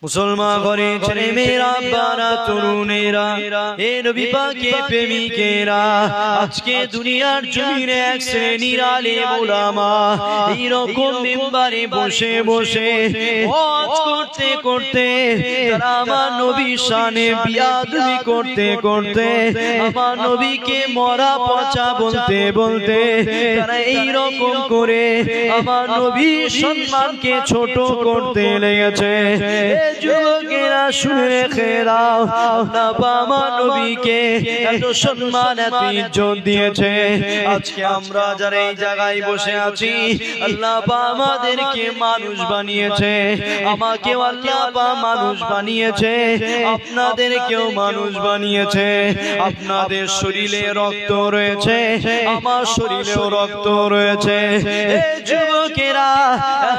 মুসলমান ঘরে ছেলে মেয়েরা বারা তরুণেরা এ নবী পাকের প্রেমিকেরা আজকে দুনিয়ার জমিনে এক শ্রেণীর আলেম ওলামা এইরকম মিম্বারে বসে বসে ওয়াজ করতে করতে তারা আমার নবীর শানে বিয়াদবি করতে করতে আমার নবীকে মরা পচা বলতে বলতে তারা এইরকম করে আমার নবীর সম্মানকে ছোট করতে লেগেছে। যুবকেরা শুনে রেখে দাও, আল্লাহ আমার নবীকে এত সম্মান এত ইজ্জত দিয়েছে। আজকে আমরা যারা এই জায়গায় বসে আছি, আল্লাহ আমাদেরকে মানুষ বানিয়েছে, আমাকেও আল্লাহ মানুষ বানিয়েছে, আপনাদেরকেও মানুষ বানিয়েছে। আপনাদের শরীরে রক্ত রয়েছে, আমার শরীরেও রক্ত রয়েছে। যুবকেরা,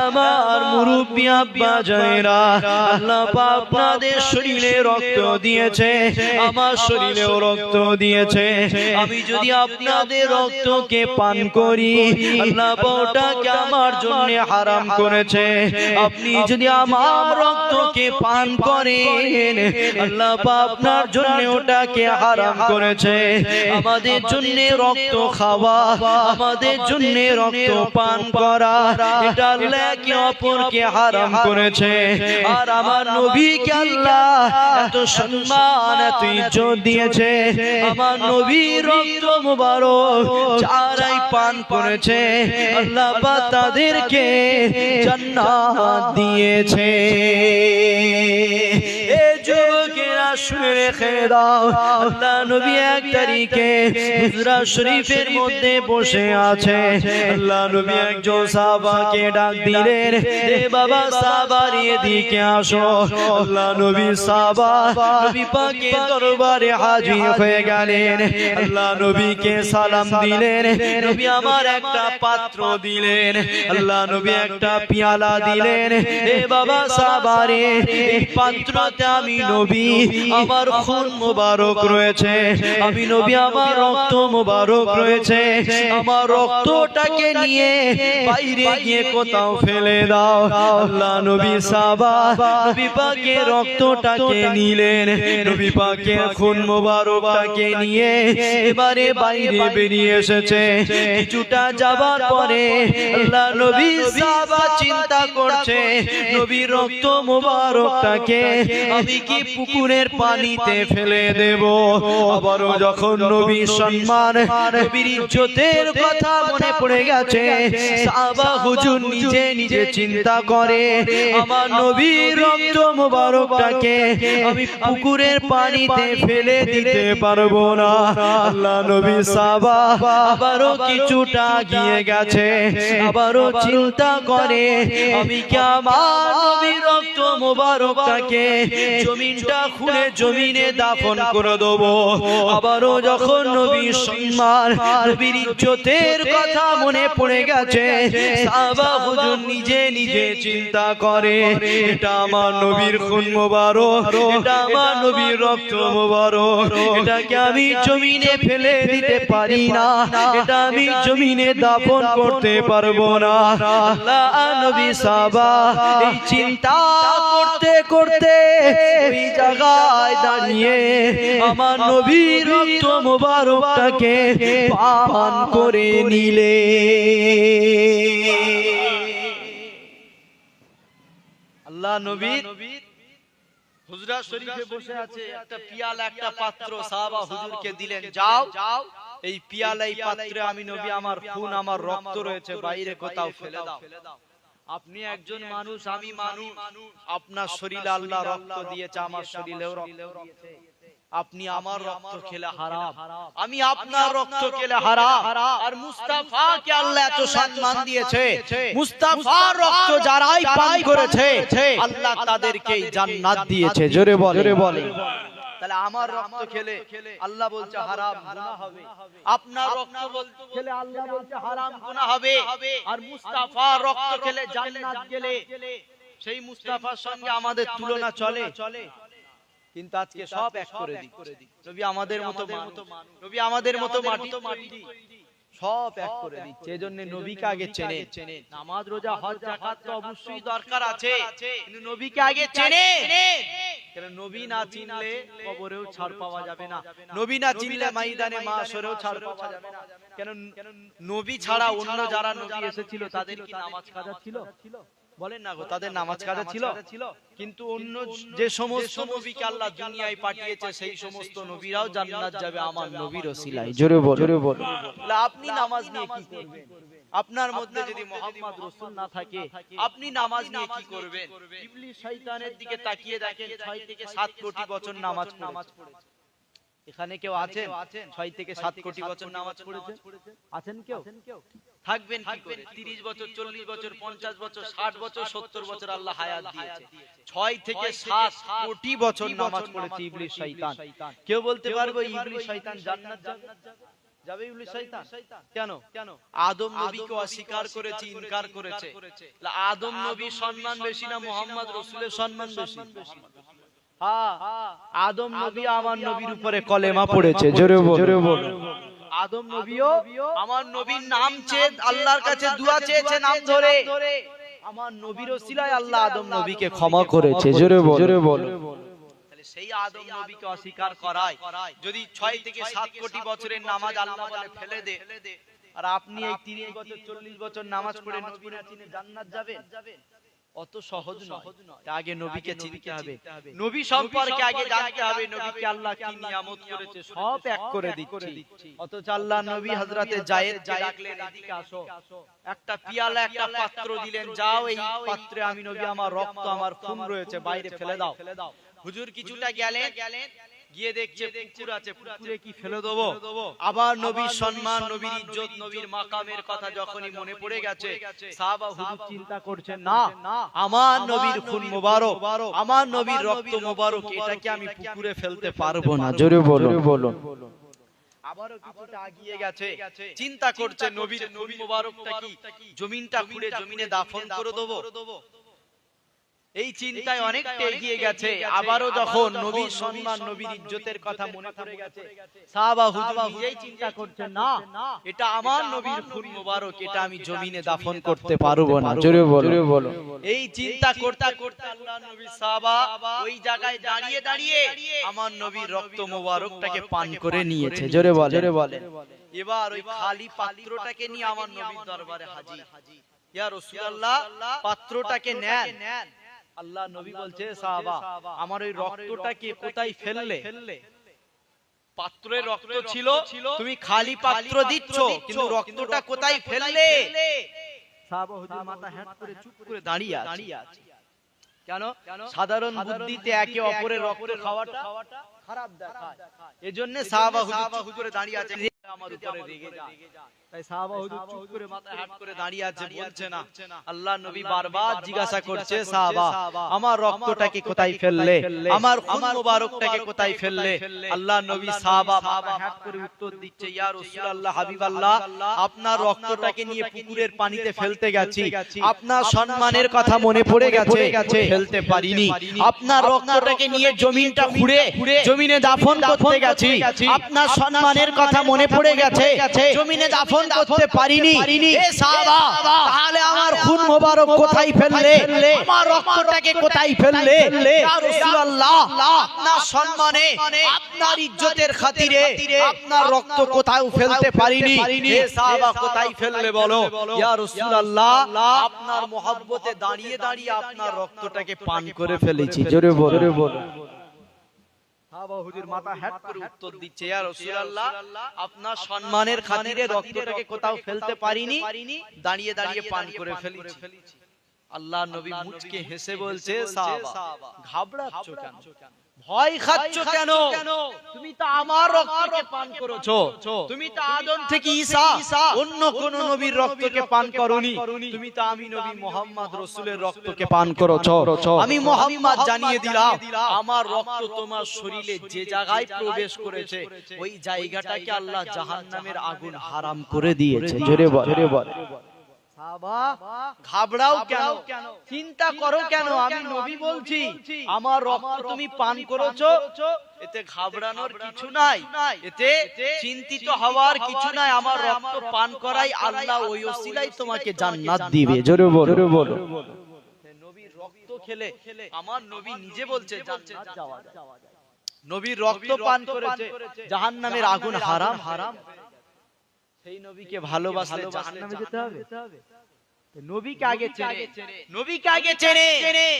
আমার মুরব্বী আব্বা জানেরা, আল্লাহ আপনাদের শরীরে রক্ত দিয়েছে, আমার শরীরেও রক্ত দিয়েছে। আমি যদি আপনাদের রক্তকে পান করি, আল্লাহ ওটাকে আমার জন্য হারাম করেছে। আপনি যদি আমার রক্তকে পান করেন, আল্লাহ আপনার জন্য ওটাকে হারাম করেছে। আমাদের জন্য রক্ত খাওয়া, আমাদের জন্য রক্ত পান করা, এটা আল্লাহ একে অপরকে হারাম করেছে। আর আমার নবীকে আল্লাহ এত সম্মান এত ইজ্জত দিয়েছে। আমার নবীর রক্ত মুবারক যারাই পান করেছে, আল্লাহ পাক তাদেরকে জান্নাত দিয়েছে। যুবকেরা শুনে রেখে দাও, আল্লাহ নবী এক তারিখে হুজরা শরীফের মধ্যে বসে আছে। আল্লাহ নবী একজন সাহাবাকে ডাক দিলেন, এ বাবা সাহাবা এদিকে আসো। আল্লাহ নবী সাহাবা নবী পাকের দরবারে হাজির হয়ে গেলেন। আল্লাহ নবীকে সালাম দিলেন, নবী আমার একটা পাত্র দিলেন, আল্লাহ নবী একটা পিয়ালা দিলেন। এ বাবা সাহাবা রে, এই পাত্রতে আমি নবী আমার খুন মোবারক রয়েছে, আমি নবী আমার রক্ত মোবারক রয়েছে। আমার রক্তটাকে নিয়ে বাইরে গিয়ে কোথাও ফেলে দাও। আল্লাহ নবী সাহাবা নবী পাকের রক্তটাকে নিলেন, নবী পাকের খুন মোবারকটাকে নিয়ে এবারে বাইরে বেরিয়ে এসেছে। কিছুটা যাবার পরে আল্লাহ নবী সাহাবা চিন্তা করছে, নবীর রক্ত মোবারকটাকে আমি কি পুকুরের পানিতে ফেলে দেব? আবারও যখন নবীর সম্মান নবীর ইজ্জতের কথা মনে পড়ে গেছে, সাহাবা হুজুর নিজে নিজে চিন্তা করে, আমার নবীর রক্ত মোবারকটাকে আমি পুকুরের পানিতে ফেলে দিতে পারবো না। আল্লাহ নবী সাহাবা আবারও কিছুটা গিয়ে গেছে, আবারও চিন্তা করে, আমি কি আমার নবীর রক্ত মোবারকটাকে জমিনটা খুঁড়ে জমিনে দাফন করে দেব? আবারও যখন নবীর সম্মান নবীর ইজ্জতের কথা মনে পড়ে গেছে, সাহাবা হুজুর নিজে নিজে চিন্তা করে, এটা আমার নবীর খুন মোবারক, এটা আমার নবীর রক্ত মোবারক, এটাকে আমি জমিনে ফেলে দিতে পারি না, এটা আমি জমিনে দাফন করতে পারবো না। আল্লাহ নবী সাহাবা এই চিন্তা করতে করতে ওই জায়গায় দাঁড়িয়ে আমার নবীর রক্ত মোবারকটাকে পান করে নিলে। আল্লাহ নবী হুজরা শরীফে বসে আছে, একটা পিয়ালা একটা পাত্র সাহাবা হুজুরকে দিলেন, যাও এই পিয়ালা এই পাত্রে আমি নবী আমার খুন আমার রক্ত রয়েছে, বাইরে কোথাও ফেলে দাও। আপনি একজন মানুষ, আমি মানুষ, আপনার শরীরে আল্লাহ রক্ত দিয়েছে, আমার শরীরেও রক্ত দিয়েছে। আপনি আমার রক্ত খেলে হারাম, আমি আপনার রক্ত খেলে হারাম। আর মুস্তাফাকে আল্লাহ এত সম্মান দিয়েছে, মুস্তাফার রক্ত যারাই পান করেছে আল্লাহ তাদেরকে জান্নাত দিয়েছে। জোরে বলে, জোরে বলে। তাহলে আমার রক্ত খেলে আল্লাহ বলছে হারাম, গুনাহ হবে। আপনার রক্ত খেলে আল্লাহ বলছে হারাম, গুনাহ হবে। আর মুস্তাফার রক্ত খেলে জান্নাত গেলে সেই মুস্তাফার সঙ্গে আমাদের তুলনা চলে? কিন্তু আজকে সব এক করে দিই। নবী আমাদের মতো মানুষ, নবী আমাদের মতো মাটি, সব এক করে দিচ্ছে। এজন্য নবীকে আগে চেনে। নামাজ রোজা হজ যাকাত তো অবশ্যই দরকার আছে, কিন্তু নবীকে আগে চেনে। কারণ নবী না চিনলে কবরেও ছাড় পাওয়া যাবে না, নবী না চিনলে ময়দানে মাশরেও ছাড় পাওয়া যাবে না। কারণ নবী ছাড়া অন্য যারা নবী এসেছিল তাদের কি নামাজ কাজা ছিল? বলেন না গো, তাদের নামাজ কাজা ছিল? কিন্তু অন্য যে সমস্ত নবীকে আল্লাহ দুনিয়ায় পাঠিয়েছে সেই সমস্ত নবীরাও জান্নাত যাবে আমার নবীর ওসিলায়। জোরে বল, জোরে বল। আপনি নামাজ নিয়ে কি করবেন? আপনার মধ্যে যদি মুহাম্মদ রাসূল না থাকে আপনি নামাজ নিয়ে কি করবেন? ইবলিস শয়তানের দিকে তাকিয়ে দেখেন 6 থেকে 7 কোটি বছর নামাজ পড়েছে। এখানে কেউ আছেন 6 থেকে 7 কোটি বছর নামাজ পড়েছে? আছেন কেউ? থাকবেন কি করে? 30 বছর 40 বছর 50 বছর 60 বছর 70 বছর আল্লাহ হায়াত দিয়েছে। 6 থেকে 7 কোটি বছর নামাজ পড়েছে ইবলিস শয়তান। কেউ বলতে পারবে ইবলিস শয়তান জান্নাত যাবে? ইবলিস শয়তান কেন? আদম নবীকে অস্বীকার করেছে, ইনকার করেছে। আদম নবীর সম্মান বেশি না মুহাম্মদ রাসূলের সম্মান বেশি? হ্যাঁ, আদম নবী আমার নবীর উপরে কলেমা পড়েছে। জোরে বল, জোরে বল। আদম নবীও আমার নবীর নাম চেয়ে আল্লাহর কাছে দোয়া চেয়েছে, নাম ধরে। আমার নবীর ওসিলায় আল্লাহ আদম নবীকে ক্ষমা করেছে। জোরে বল, জোরে বল। তাহলে সেই আদম নবীকে অস্বীকার করায় যদি 6 থেকে 7 কোটি বছরের নামাজ আল্লাহ বলে ফেলে দে, আর আপনি এই 30 বছর 40 বছর নামাজ পড়ে নবী না চিনে জান্নাত যাবেন? অত সহজ নয়। আগে নবীকে চিনতে হবে, নবী সম্পর্কে আগে জানতে হবে, নবীকে আল্লাহ কি নিয়ামত করেছে সব এক করে দিচ্ছি। অথচ আল্লাহ নবী হযরতে যায়েদকে ডাকলেন, এদিকে আসো। একটা পিয়ালা একটা পাত্র দিলেন, যাও এই পাত্রে আমি নবী আমার রক্ত আমার খুন রয়েছে, বাইরে ফেলে দাও। হুজুর কিছুটা গেলেন, গিয়ে দেখছে পুকুর আছে, পুকুরে কি ফেলে দেবো? আবার নবীর সম্মান, নবীর ইজ্জত, নবীর মাকামের কথা যখনই মনে পড়ে গেছে, সাহাবা হুজুর চিন্তা করছেন, না আমার নবীর খুন মোবারক, আমার নবীর রক্ত মোবারক, এটাকে আমি পুকুরে ফেলতে পারবো না। জোরে বলো, বলো। আবারও কিছুটা আগিয়ে গেছে, চিন্তা করছে নবীর খুন মোবারকটা কি জমিনটা খুঁড়ে জমিনে দাফন করে দেবো? এই চিন্তায় অনেকটা এগিয়ে গেছে। আবারও যখন নবীর সম্মান, নবীর ইজ্জতের কথা মনে পড়ে গেছে, সাহাবা হুজুর নিজেই চিন্তা করছেন, না এটা আমার নবীর খুন মোবারক, এটা আমি জমিনে দাফন করতে পারবো না। জোরে বলো। এই চিন্তা করতে করতে আল্লাহর নবী সাহাবা ওই জায়গায় দাঁড়িয়ে দাঁড়িয়ে আমার নবীর রক্ত মোবারকটাকে পান করে নিয়েছে। জোরে বলে। এবার ওই খালি পাত্রটাকে নিয়ে আমার নবীর দরবারে হাজির। ইয়া রাসূলুল্লাহ, পাত্রটাকে নেন। আল্লাহ নবী বলছে, সাহাবা আমার ওই রক্তটাকে কোথায় ফেললে? পাত্রে রক্ত ছিল, তুমি খালি পাত্র দিচ্ছ, কিন্তু রক্তটা কোথায় ফেললে? সাহাবা হুজুর মাথা হেঁট করে চুপ করে দাঁড়িয়ে আছে। কেন? সাধারণ বুদ্ধিতে একে অপরের রক্ত খাওয়াটা খারাপ দেখায়, এজন্য সাহাবা হুজুর চুপ করে দাঁড়িয়ে আছে, আমার উপরে রেগে যায়। তাই সাহাবা হুজুর চুপ করে মাথা হেঁট করে দাঁড়িয়ে আছে, বলছে না। আল্লাহ নবী বারবার জিজ্ঞাসা করছে, সাহাবা আমার রক্তটাকে কোথায় ফেললে? আমার খুন মোবারকটাকে কোথায় ফেললে? আল্লাহ নবী সাহাবা মাথা হেঁট করে উত্তর দিচ্ছে, ইয়া রাসূলুল্লাহ, হাবিবাল্লাহ, আপনার রক্তটাকে নিয়ে পুকুরের পানিতে ফেলতে গেছি, আপনার সম্মানের কথা মনে পড়ে গেছে, ফেলতে পারিনি। আপনার রক্তটাকে নিয়ে জমিনটা খুঁড়ে জমিনে দাফন করতে গেছি, আপনার সম্মানের কথা মনে পড়ে গেছে, জমিনে দাফন করতে পারিনি। এ সাহাবা, তাহলে আমার খুন মোবারক কোথায় ফেললে? আমার রক্তটাকে কোথায় ফেললে? ইয়া রাসূলুল্লাহ, আপনার সম্মানে, আপনার ইজ্জতের খাতিরে আপনার রক্ত কোথাও ফেলতে পারিনি। এ সাহাবা, কোথায় ফেললে বলো? ইয়া রাসূলুল্লাহ, আপনার মহব্বতে দাঁড়িয়ে দাঁড়িয়ে আপনার রক্তটাকে পান করে ফেলেছি। জোরে বলো। সাহাবা হুজুর মাথা হেঁট করে উত্তর দিচ্ছে, ইয়া রাসূলুল্লাহ, আপনার সম্মানের খাতিরে রক্তটাকে কোথাও ফেলতে পারিনি, দাঁড়িয়ে দাঁড়িয়ে পান করে ফেলেছি। আল্লাহ নবী মুচকে হেসে বলছে, সাহাবা ঘাবড়াচ্ছ কেন? ভয় খাচ্ছ কেন? তুমি তো আমার রক্তকে পান করেছো, তুমি তো আদম থেকে ঈসা অন্য কোন নবীর রক্তকে পান করনি, তুমি তো আমি নবী মুহাম্মদ রাসূলের রক্তকে পান করেছো। আমি মুহাম্মদ জানিয়ে দিলাম, আমার রক্ত তোমার শরীরে যে জায়গায় প্রবেশ করেছে ওই জায়গাটাকে আল্লাহ জাহান্নামের আগুন হারাম করে দিয়েছে। জোরে বল। সাহাবা ঘাবড়াও কেন, চিন্তা করো কেন? আমি নবী বলছি আমার রক্ত তুমি পান করেছো, এতে ঘাবড়ানোর কিছু নাই, এতে চিন্তিত হওয়ার কিছু নাই। আমার রক্ত পান করাই আল্লাহ ওই ওসিলাই তোমাকে জান্নাত দিবে। জোরে বলো। নবীর রক্ত খেলে আমার নবী নিজে বলছে জান্নাত যাওয়া যায়। নবীর রক্ত পান করেছে, জাহান্নামের আগুন হারাম। সেই নবীকে ভালোবাসলে জাহান্নামে যেতে হবে? নবীকে আগে চেনে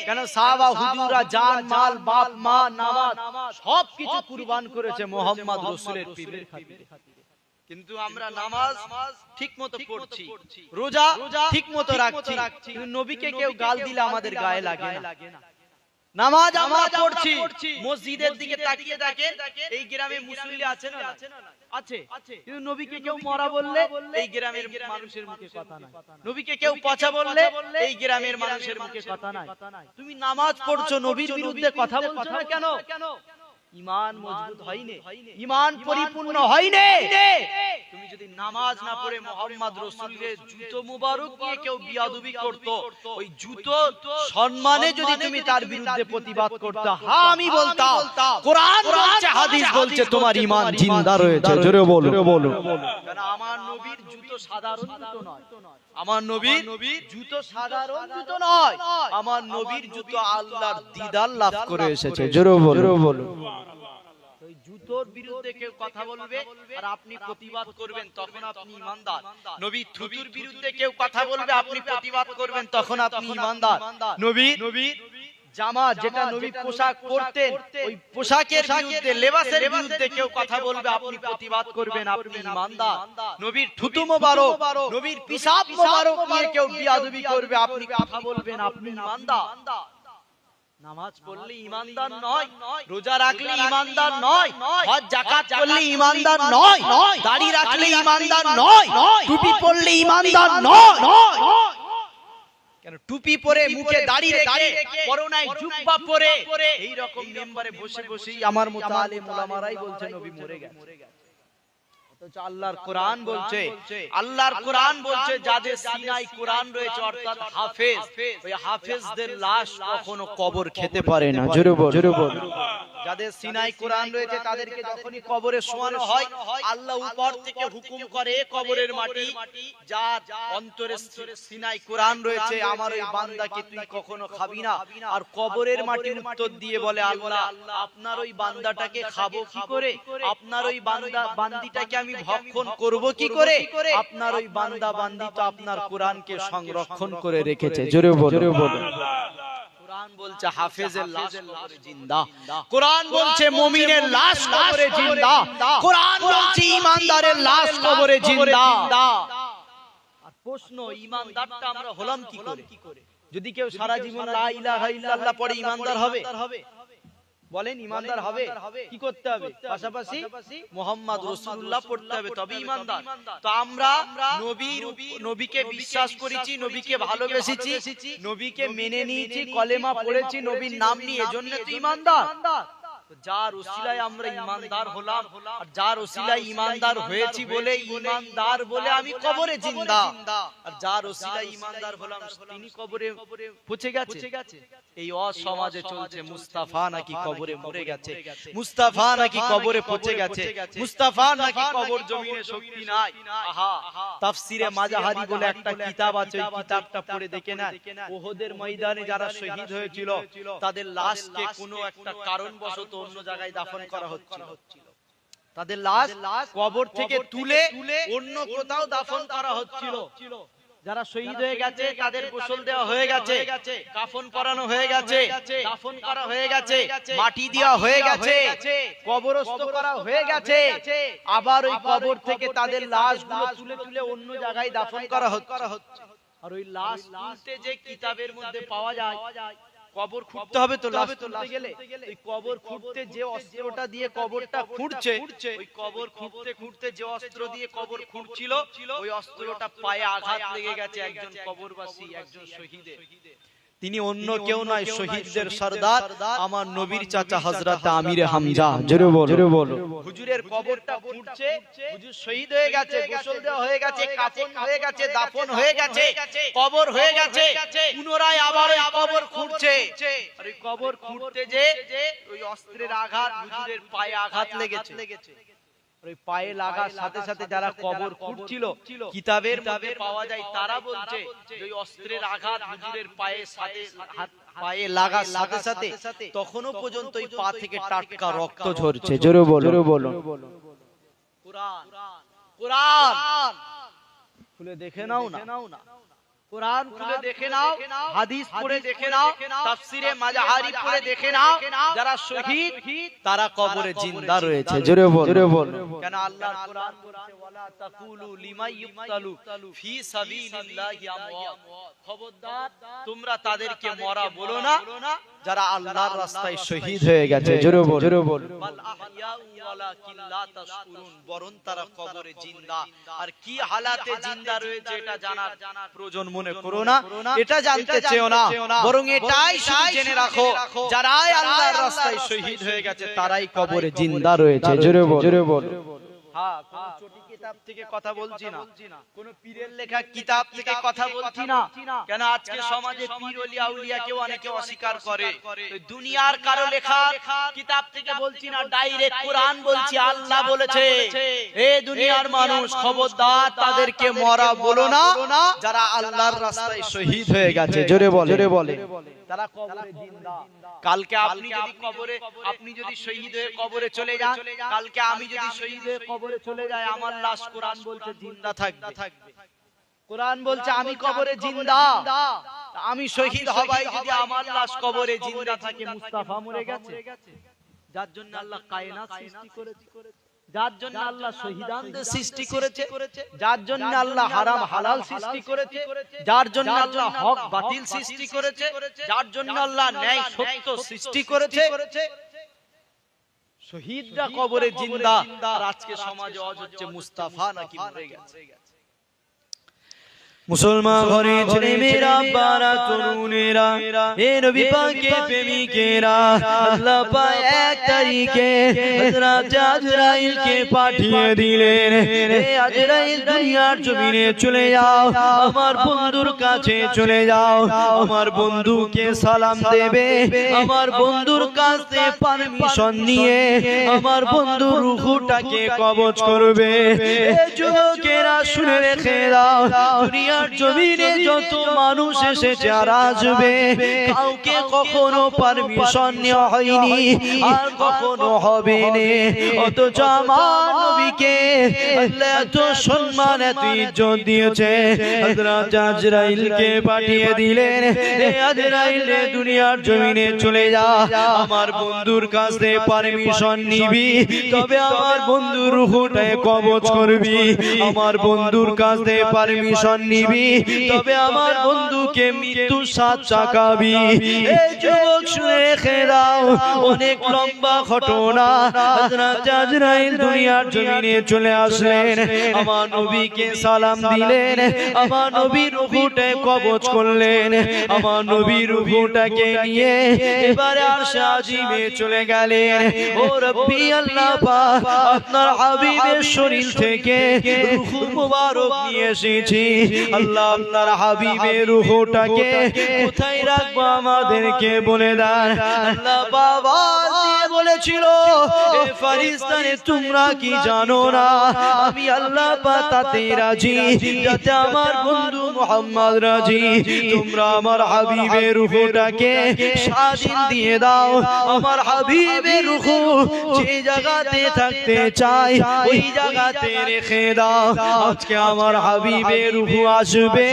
কেন? সাহাবা হুজুরা জান মাল বাপ মা নামাজ সবকিছু কুরবান করেছে মুহাম্মদ রাসূলের পীরের খাতিরে। কিন্তু আমরা নামাজ ঠিকমতো পড়ছি, রোজা ঠিকমতো রাখছি, কিন্তু নবীকে কেউ গাল দিলে আমাদের গায়ে লাগে না। নামাজ আমরা পড়ছি, মসজিদের দিকে তাকিয়ে দেখেন এই গ্রামে মুসল্লি আছে না? আছে, কিন্তু নবীকে কেউ মরা বললে এই গ্রামের মানুষের মুখে কথা নাই, নবীকে কেউ পচা বললে এই গ্রামের মানুষের মুখে কথা নাই। তুমি নামাজ পড়ছো, নবীর বিরুদ্ধে কথা বলছো না কেন? ঈমান মজবুত হয়নি, ঈমান পরিপূর্ণ হয়নি। তুমি যদি নামাজ না পড়ে মুহাম্মদ রাসূলের জুতো মুবারক নিয়ে কেউ বিয়াদবি করত, ওই জুতো সম্মানে যদি তুমি তার বিরুদ্ধে প্রতিবাদ করতে, হ্যাঁ আমি বলতাম কোরআন বলছে হাদিস বলছে তোমার ঈমান জিন্দা রয়েছে। জোরে বলো। কারণ আমার নবীর জুতো সাধারণ জুতো নয়, আমার নবীর জুতো সাধারণ জুতো নয়, আমার নবীর জুতো আল্লাহর দিদার লাভ করে এসেছে। জোরে বলো। ওই জুতোর বিরুদ্ধে কেউ কথা বলবে আর আপনি প্রতিবাদ করবেন, তখন আপনি ঈমানদার। নবীর থুতুর বিরুদ্ধে কেউ কথা বলবে, আপনি প্রতিবাদ করবেন, তখন আপনি ঈমানদার। নবীর জামা যেটা নবী পোশাক পরতেন, ওই পোশাকের বিরুদ্ধে লেবাসের বিরুদ্ধে কেউ কথা বলবে, আপনি প্রতিবাদ করবেন, আপনি ঈমানদার। নবীর থুতু মোবারক, নবীর পিশাব মোবারক নিয়ে কেউ বিয়াদবি করবে, আপনি কথা বলবেন, আপনি ঈমানদার। নামাজ পড়লে ঈমানদার নয়, রোজা রাখলে ঈমানদার নয়, হজ যাকাত করলে ঈমানদার নয়, দাড়ি রাখলে ঈমানদার নয়, টুপি পরলে ঈমানদার নয়। কেন টুপি পরে মুখে দাড়ি রেখে পরনায় জুব্বা পরে এই রকম মেম্বারে বসে বসেই আমার মতো আলেম ওলামারাই বলছে নবী মরে গেছে। অথচ আল্লাহর কোরআন বলছে যাদের সিনায় কোরআন রয়েছে অর্থাৎ হাফেজ, ওই হাফেজদের লাশ কখনো কবর খেতে পারে না। জোরে বল। যাদের সিনায় কোরআন রয়েছে তাদেরকে যখনই কবরে শোয়ানো হয়, আল্লাহ উপর থেকে হুকুম করে কবরের মাটি, যার অন্তরে সিনায় কোরআন রয়েছে আমার ওই বান্দাকে তুই কখনো খাবি না। আর কবরের মাটি উত্তর দিয়ে বলে আল্লাহ আপনার ওই বান্দাটাকে খাবো কি করে, আপনার ওই বান্দিটাকে আমি ভক্ষণ করব কি করে, আপনার ওই বান্দা বান্দি তো আপনার কোরআনকে সংরক্ষণ করে রেখেছে। জোরে বলো। কোরআন বলছে হাফেজের লাশ কবরে জিন্দা, কোরআন বলছে মুমিনের লাশ কবরে জিন্দা, কোরআন বলছে ঈমানদারের লাশ কবরে জিন্দা। আর প্রশ্ন, ঈমানদারটা আমরা হলাম কি করে? যদি কেউ সারা জীবন লা ইলাহা ইল্লাল্লাহ পড়ে ঈমানদার হবে? বলেন ঈমানদার হবে? কি করতে হবে? পাশাপাশি মুহাম্মদ রাসূলুল্লাহ পড়তে হবে, তবে ঈমানদার। তো আমরা নবীকে বিশ্বাস করেছি, নবীকে ভালোবেসেছি, নবীকে মেনে নিয়েছি, কলেমা পড়েছি, নবীর নাম নিয়ে, এজন্য তো ঈমানদার। যার ওসিলায় আমরা ঈমানদার হলাম, আর যার ওসিলায় ঈমানদার হয়েছি বলে ঈমানদার বলে আমি কবরে জিন্দা, আর যার ওসিলায় ঈমানদার হলাম তিনি কবরে পৌঁছে গেছে। এই অসমাজে চলছে মুস্তাফা নাকি কবরে মরে গেছে, মুস্তাফা নাকি কবরে পৌঁছে গেছে, মুস্তাফা নাকি কবর জমিনে শক্তি নাই। আহা, তাফসিরে মাজাহারি বলে একটা কিতাব আছে, ওই কিতাবটা পড়ে দেখে না, উহুদের ময়দানে যারা শহীদ হয়েছিল তাদের লাশকে কোনো একটা কারণবশত অন্য জায়গায় দাফন করা হচ্ছিল, তাদের লাশ কবর থেকে তুলে অন্য কোথাও দাফন করা হচ্ছিল। যারা শহীদ হয়ে গেছে তাদের গোসল দেওয়া হয়ে গেছে, কাফন পরানো হয়ে গেছে, দাফন করা হয়ে গেছে, মাটি দেওয়া হয়ে গেছে, কবরস্থ করা হয়ে গেছে, আবার ওই কবর থেকে তাদের লাশগুলো তুলে অন্য জায়গায় দাফন করা হচ্ছে। আর ওই লাশ তুলতে যে কিতাবের মধ্যে পাওয়া যায়, কবর খুঁড়তে হবে তো, লাশ তুলতে গেলে ওই কবর খুঁড়তে যে অস্ত্রটা দিয়ে কবরটা খুঁড়ছে, ওই কবর খুঁড়তে যে অস্ত্র দিয়ে কবর খুঁড়ছিল, ওই অস্ত্রটা পায়ে আঘাত লেগে গেছে একজন কবরবাসী, একজন শহীদের। তিনি অন্য কেউ নয়, শহীদদের সরদার আমার নবীর চাচা হযরত আমির হামজা। জোরে বলো। হুজুরের কবরটা ফুটছে, হুজুর শহীদ হয়ে গেছে, গোসল দেওয়া হয়ে গেছে, কাফন হয়ে গেছে, দাফন হয়ে গেছে, কবর হয়ে গেছে, পুনরায় আবার ওই কবর খুঁড়ছে। আর ওই কবর খুঁড়তে যে ওই অস্ত্রের আঘাত, হুজুরের পায়ে আঘাত লেগেছে। ওই পায়ে লাগার সাথে সাথে যারা কবর খুঁড়ছিল, কিতাবের মধ্যে পাওয়া যায়, তারা বলছে ওই অস্ত্রের আঘাত হুজুরের পায়ের সাথে পায়ে লাগার সাথে সাথে তখনও পর্যন্ত ওই পা থেকে টাটকা রক্ত ঝরছে। জোরে বলো। কোরআন খুলে দেখে নাও না, কোরআন খুলে দেখে নাও, হাদিস পড়ে দেখে নাও, তাফসিরে মাজাহারি পড়ে দেখে নাও, যারা শহীদ তারা কবরে জিন্দা রয়েছে। জোরে বল। কেন আল্লাহর কোরআন বলছে ওয়ালা তাকুলু লিমা ইউক্তালু ফি সাবিলিল্লাহি আমওয়াত, খবরদার তোমরা তাদেরকে মরা বলো না যারা আল্লাহর রাস্তায় শহীদ হয়ে গেছে। জোরে বল। বাল আহইয়াউ ওয়ালাকিন লা তাশকুরুন, বরং তারা কবরে জিন্দা। আর কি হালাতে জিন্দা রয়েছে এটা জানার প্রয়োজন মনে করো না, এটা জানতে চেও না, বরং এটাই শুধু জেনে রাখো যারাই আল্লাহর রাস্তায় শহীদ হয়ে গেছে তারাই কবরে জিন্দা রয়েছে। জোরে বল। হ্যাঁ, কোন চটি কিতাব থেকে কথা বলছি না, কোন পীরের লেখা কিতাব থেকে কথা বলছি না। কেন আজকে সমাজে পীর ওলি আউলিয়াকে অনেকে অস্বীকার করে। দুনিয়ার কারো লেখা কিতাব থেকে বলছি না, ডাইরেক্ট কোরআন বলছি, আল্লাহ বলেছে এ দুনিয়ার মানুষ খবরদার তাদেরকে মরা বলো না যারা আল্লাহর রাস্তায় শহীদ হয়ে গেছে। জোরে বলে তারা কবরে জিন্দা। কালকে আপনি যদি শহীদ হয়ে কবরে চলে যান, কালকে আমি যদি শহীদ হয়ে কবরে চলে যাই, আমার লাশ কোরআন বলছে জিন্দা থাকবে। কোরআন বলছে আমি কবরে জিন্দা, আমি শহীদ হবাই যদি আমার লাশ কবরে জিন্দা থাকে। মুস্তাফা মরে গেছে, যার জন্য আল্লাহ কায়নাত সৃষ্টি করেছে, যার জন্য আল্লাহ শহীদানদের সৃষ্টি করেছে, যার জন্য আল্লাহ হারাম হালাল সৃষ্টি করেছে, যার জন্য আল্লাহ হক বাতিল সৃষ্টি করেছে, যার জন্য আল্লাহ ন্যায় সত্য সৃষ্টি করেছে। শহীদরা কবরে জিন্দা, আর আজকে সমাজে অজ হচ্ছে মুস্তাফা নাকি মরে গেছে। মুসলমান ঘরে ছেলে মেয়েরা, বারা তরুণেরা, হে নবী পাকের প্রেমিকেরা, আল্লাহ পাক 1 তারিখে হযরত আজরাইলকে পাঠিয়ে দিলেন, হে আজরাইল দুনিয়ার জমিনে চলে যাও, আমার বন্ধুর কাছে চলে যাও, আমার বন্ধুকে সালাম দেবে, আমার বন্ধুর কাছে পারমিশন নিয়ে আমার বন্ধুর রূহটাকে কবজ করবে। হে যুবকেরা শুনে রেখে দাও, দুনিয়ার জমিনে যত মানুষ এসেছে আর আসবে, কাউকে কখনো পারমিশন নেওয়া হয়নি, আর কখনো হবে না। অথচ আমার নবীকে আল্লাহ এত সম্মান এত ইজ্জত দিয়েছে, হযরত আজরাইলকে পাঠিয়ে দিলেন, হে আজরাইল দুনিয়ার জমিনে চলে যা, আমার বন্ধুর কাছে পারমিশন নিবি, তবে আমার বন্ধুর রূহটাকে কবজ করবি, আমার বন্ধুর কাছে পারমিশন নিবি, তবে আমার বন্ধুকে মৃত্যু সাথ চাকাবি। এই যুবক শুনে রেখে দাও, অনেক লম্বা ঘটনা। হযরত আজরাইল দুনিয়ার জমিনে চলে আসলেন, আমার নবীকে সালাম দিলেন, আমার নবীর রূহটাকে কবজ করলেন, আমার নবীর রূহটাকে নিয়ে এবারে আরশে আজিমে চলে গেলেন। ও রব্বি আল্লাহ পাক, আপনার হাবিবের শরীর থেকে রূহ মুবারক নিয়ে এসেছি, আল্লাহ আপনার হাবিবের রূহটাকে কোথায় রাখবো আমাদেরকে বলে দেন। আল্লাহ বাবা দিয়ে বলেছিল, এ ফেরেশতারে তোমরা কি জানো না আমি আল্লাহ পাক তাতে রাজি, যাতে আমার বন্ধু মুহাম্মদ রাজি, তোমরা আমার হাবিবের রূহটাকে স্বাধীন দিয়ে দাও, আমার হাবিবের রূহ যে জায়গাতে থাকতে চাই ওই জায়গাতে রেখে দাও। আজকে আমার হাবিবের রূহ আসবে,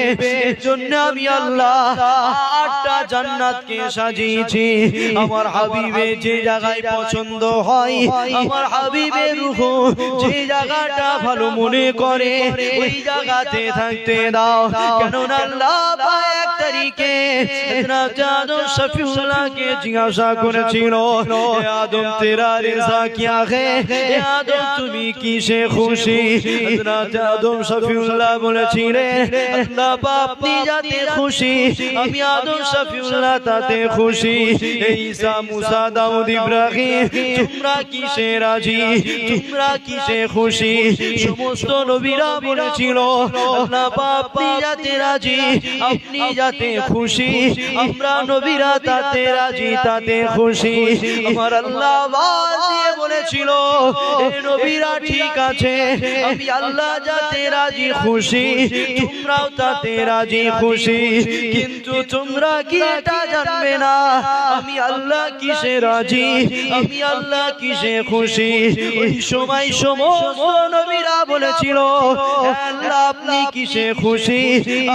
এর জন্য আমি আল্লাহ 8টা জান্নাতকে সাজিয়েছি। আমার হাবিবে যে জায়গায় পছন্দ হয়, আমার হাবিবের রূহ যে জায়গাটা ভালো মনে করে ওই জায়গাতে থাকতে দাও। কেননা আল্লাহ পাক এক তারিখে হযরত আদম শফিউল্লাহকে জিজ্ঞাসা করেছিল, হে আদম তেরা রিজা কিয়া হে, হে আদম তুমি কিসে খুশি? হযরত আদম শফিউল্লাহ বলেছিলেন, আল্লাহ পাক আপনি যাতে খুশি আমি আদম শফিউল্লাহ তাতে খুশি। ঈসা মুসা দাউদ ইব্রাহিম তোমরা কিসে রাজি, তোমরা কিসে খুশি? সমস্ত নবীরা বলেছিল আল্লাহ পাক আপনি যাতে রাজি আপনি যাতে খুশি, আমরা নবীরা তাতে রাজি তাতে খুশি। আমার আল্লাহ আওয়াজ দিয়ে বলেছিল, এ নবীরা ঠিক আছে আমি আল্লাহ যাতে রাজি খুশি তোমরাও তাতে রাজি খুশি, কিন্তু তোমরা কি এটা জানবে না আমি আল্লাহ কিসে রাজি আমি আল্লাহ কিসে খুশি? ওই সময় সমস্ত নবীরা বলেছিল আল্লাহ আপনি কিসে খুশি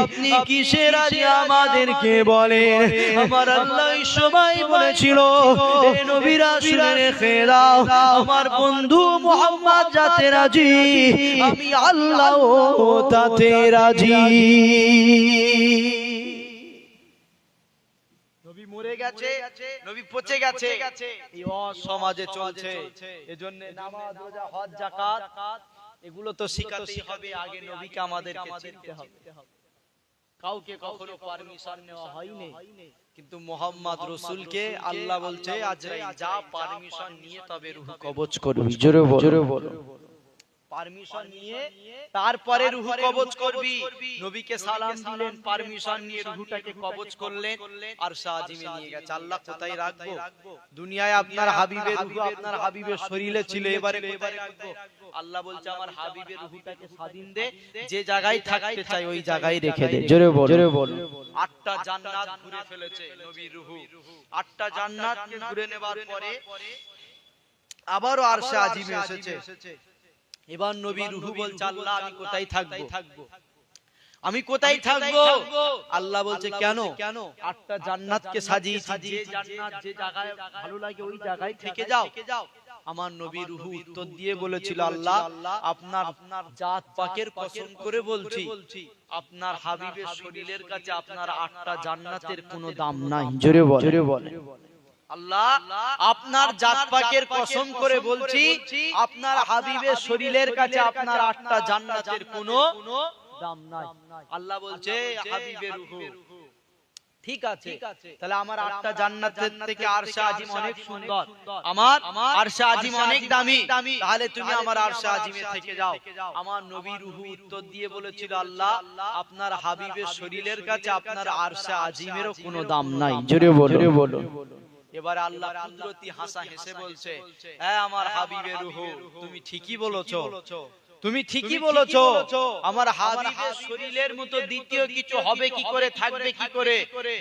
আপনি কিসে রাজি আমাদেরকে বলেন। আমার আল্লাহ ওই সময় বলেছিল, এ নবীরা শুনে রেখে দাও আমার বন্ধু মুহাম্মদ যাতে রাজি আমি আল্লাহ তাতে রাজি। নবী মরে গেছে, নবী পচে গেছে, এই সমাজে চলছে। এজন্য নামাজ রোজা হজ যাকাত এগুলো তো শিখাতেই হবে, আগে নবীকে আমাদেরকে চিনতে হবে। কাউকে কখনো পারমিশন নেওয়া হয়নি, কিন্তু মুহাম্মদ রাসূলকে আল্লাহ বলছে আজরাইল যা পারমিশন নিয়ে তবে রূহ কবজ করবি। জোরে বলো পারমিশন নিয়ে তারপরে রূহ কবজ করবি। নবীকে সালাম দিলেন, পারমিশন নিয়ে রূহটাকে কবজ করলেন, আরশে আজিমে নিয়ে গেছে। আল্লাহ কোথায় রাখবো? দুনিয়ায় আপনার হাবিবের রূহ আপনার হাবিবের শরীরে ছিল, এবারে কোথায় রাখবো? আল্লাহ বলছে আমার হাবিবের রূহটাকে স্বাধীন দে, যে জায়গায় থাকতে চাই ওই জায়গায় রেখে দে। জোরে বল। 8টা জান্নাত ঘুরে ফেলেছে নবীর রূহ। 8টা জান্নাতকে ঘুরে নেবার পরে আবারও আরশে আজিমে এসেছে। এবার নবী রূহ বলছে আল্লাহ আমি কোথায় থাকবো, আমি কোথায় থাকবো? আল্লাহ বলছে কেন? 8টা জান্নাতকে সাজিয়েছি, যে জান্নাত যে জায়গায় ভালো লাগে ওই জায়গায় থেকে যাও। আমার নবী রূহ উত্তর দিয়ে বলেছিল আল্লাহ আপনার জাত পাকের কসম করে বলছি আপনার হাবিবের শরীরের কাছে আপনার 8টা জান্নাতের কোনো দাম নাই। জোরে বল। আল্লাহ আপনার জাত পাকের কসম করে বলছি আপনার হাবিবের শরীরের কাছে আপনার 8টা জান্নাতের কোনো দাম নাই। আল্লাহ বলছে হাবিবের রূহ ঠিক আছে, তাহলে আমার 8টা জান্নাতের থেকে আরশে আজিম অনেক সুন্দর, আমার আরশে আজিম অনেক দামি, তাহলে তুমি আমার আরশে আজিমে থেকে যাও। আমার নবী রূহ উত্তর দিয়ে বলেছিল আল্লাহ আপনার হাবিবের শরীরের কাছে আপনার আরশে আজিমেরও কোনো দাম নাই। জোরে বলো। এবার আল্লাহ কুদরতি হাসা হেসে বলছে, হ্যাঁ আমার হাবিবের রূহ তুমি ঠিকই বলেছো, তুমি ঠিকই বলেছো, আমার হাবিবের শরীরের মতো দ্বিতীয় কিছু হবে কি করে, থাকবে কি করে?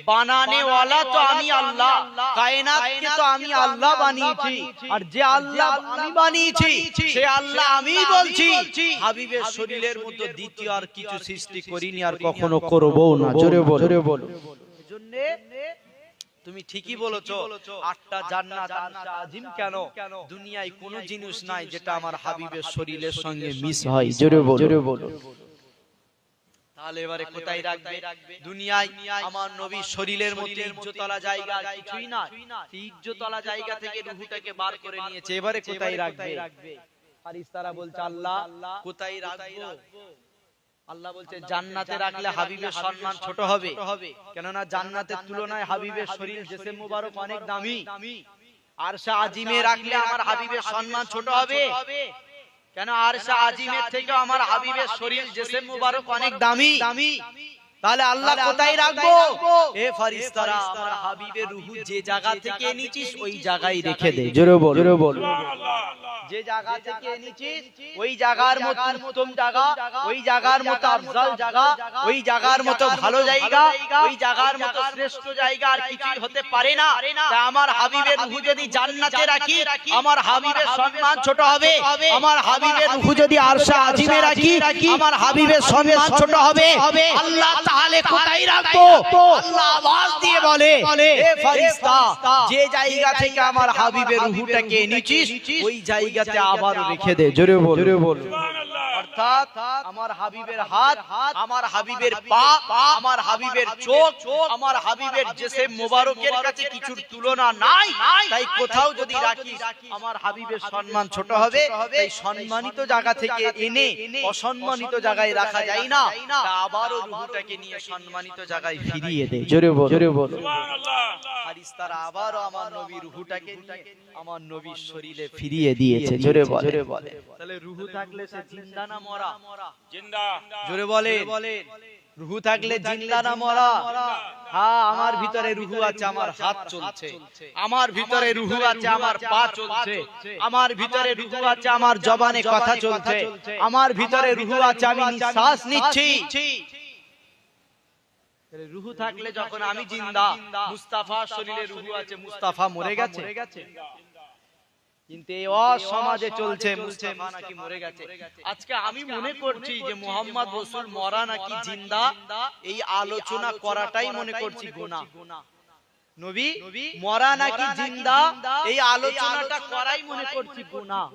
বানানে ওয়ালা তো আমি আল্লাহ, কায়নাতকে তো আমি আল্লাহ বানিয়েছি, আর যে আল্লাহ আমি বানিয়েছি সে আল্লাহ আমিই বলছি হাবিবের শরীরের মতো দ্বিতীয় আর কিছু সৃষ্টি করিনি আর কখনো করবো না। জোরে বলো। এজন্য তুমি ঠিকই বলেছো 8টা জান্নাত আরশে আজিম কেন? দুনিয়ায় কোনো জিনিস নাই যেটা আমার হাবিবের শরীরের সঙ্গে মিস হয়। জোরে বলো। তাহলে এবারে কোথায় রাখবে? দুনিয়ায় আমার নবীর শরীরের মধ্যে ইজ্জতওয়ালা জায়গা কিছুই না, ইজ্জতওয়ালা জায়গা থেকে রূহটাকে বার করে নিয়েছে, এবারে কোথায় রাখবে? ফারিস্তারা বলছে আল্লাহ কোথায় রাখবো? আল্লাহ বলছে জান্নাতে রাখলে হাবিবের সম্মান ছোট হবে, কেননা জান্নাতের তুলনায় হাবিবের শরীর জিসম মুবারক অনেক দামি। আরশে আজিমে রাখলে আমার হাবিবের সম্মান ছোট হবে, কেন আরশে আজিমের থেকে আমার হাবিবের শরীর জিসম মুবারক অনেক দামি। তাহলে আল্লাহ কোথায় রাখবো? এ ফারিস্তারা আমার হাবিবের রূহ যে জায়গা থেকে এনেছিস ওই জায়গায় রেখে দে। জোরে বল। যে জায়গা থেকে এনেছিস ওই জায়গার মতো উত্তম জায়গা, ওই জায়গার মতো আফজাল জায়গা, ওই জায়গার মতো ভালো জায়গা, ওই জায়গার মতো শ্রেষ্ঠ জায়গা আর কিছুই হতে পারে না। তা আমার হাবিবের রূহ যদি জান্নাতে রাখি আমার হাবিবের সম্মান ছোট হবে, আমার হাবিবের রূহ যদি আরশে আজিমে রাখি আমার হাবিবের সম্মান ছোট হবে। আল্লাহ তাহলে কোথায় রাখবো? আল্লাহ আওয়াজ দিয়ে বলে, এ ফেরেশতা যে জায়গা থেকে আমার হাবিবের রূহটাকে এনেছিস ওই জায়গাতে আবার রেখে দে। জোরে বল। অর্থাৎ আমার হাবিবের হাত, আমার হাবিবের পা, আমার হাবিবের চোখ, আমার হাবিবের জিসম মোবারকের কাছে কিছুর তুলনা নাই। তাই কোথাও যদি রাখি আমার হাবিবের সম্মান ছোট হবে। এই সম্মানিত জায়গা থেকে এনে অসম্মানিত জায়গায় রাখা যায় না, তা আবারও রূহটাকে নিয়ে সম্মানিত জায়গায় ফিরিয়ে দেয়। জোরে বল, জোরে বল সুবহানাল্লাহ। ফারিস্তারা আবারও আমার নবীর রূহটাকে নিয়ে আমার নবীর শরীরে ফিরিয়ে দিয়েছে। জোরে বল, জোরে বল। তাহলে রূহ থাকলে সে জিন্দা না মরা? জিন্দা। জোরে বলে, রূহ থাকলে জিন্দা না মরা? হ্যাঁ, আমার ভিতরে রূহ আছে, আমার হাত চলছে, আমার ভিতরে রূহ আছে, আমার পা চলছে, আমার ভিতরে রূহ আছে, আমার জবানে কথা চলছে, আমার ভিতরে রূহ আছে, আমি নিঃশ্বাস নিচ্ছি। রূহ থাকলে যখন আমি জিন্দা, মুস্তাফা শরীরে রূহ আছে, মুস্তাফা মরে গেছে, কিন্তু এই অসমাজে চলছে মুস্তাফা নাকি মরে গেছে। আজকে আমি মনে করছি যে মুহাম্মদ রাসূল মরা নাকি জিন্দা, এই আলোচনা করাটাই মনে করছি গুনাহ। নবী মরা নাকি জিন্দা এই আলোচনাটা করাই মনে করছি গুনাহ।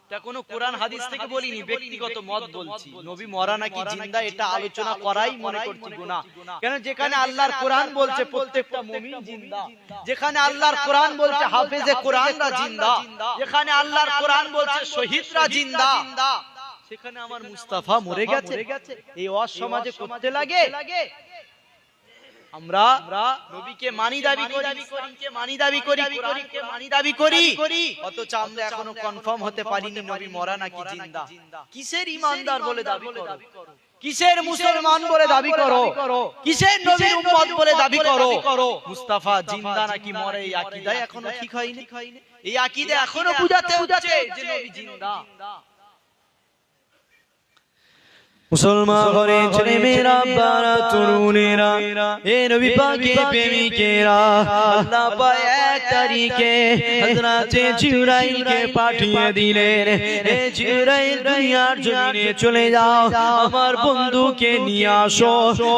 এটা কোনো কোরআন হাদিস থেকে বলিনি, ব্যক্তিগত মত বলছি। নবী মরা নাকি জিন্দা এটা আলোচনা করাই মনে করছি গুনাহ। কেন? যেখানে আল্লাহর কোরআন বলছে প্রত্যেকটা মুমিন জিন্দা, যেখানে আল্লাহর কোরআন বলছে হাফেজে কোরআনরা জিন্দা, যেখানে আল্লাহর কোরআন বলছে শহীদরা জিন্দা, সেখানে আমার মুস্তাফা মরে গেছে। এই অসমাজে করতে লাগে। আমরা নবীকে মানি দাবি করি, কোরআনকে মানি দাবি করি, কোরআনকে মানি দাবি করি, অথচ আমরা এখনো কনফার্ম হতে পারিনি নবী মরা নাকি জিন্দা। কিসের ইমানদার বলে দাবি করো? কিসের মুসলমান বলে দাবি করো? কিসের নবীর উম্মত বলে দাবি করো? মুস্তাফা জিন্দা নাকি মরে এই আকীদা এখনো ঠিক হয়নি। এই আকীদা এখনো বুঝাতে হচ্ছে যে নবী জিন্দা। মুসলমান ঘরে ছেলে মেয়েরা, বারা তরুণেরা, এ নবী পাকের প্রেমিকেরা, আল্লাহ পাক এক তারিখে হযরতে জিবরাইলকে পাঠিয়ে দিলেন। এ জিবরাইল, দুনিয়ার জমিনে চলে যাও, আমার বন্ধুকে নিয়ে আসো।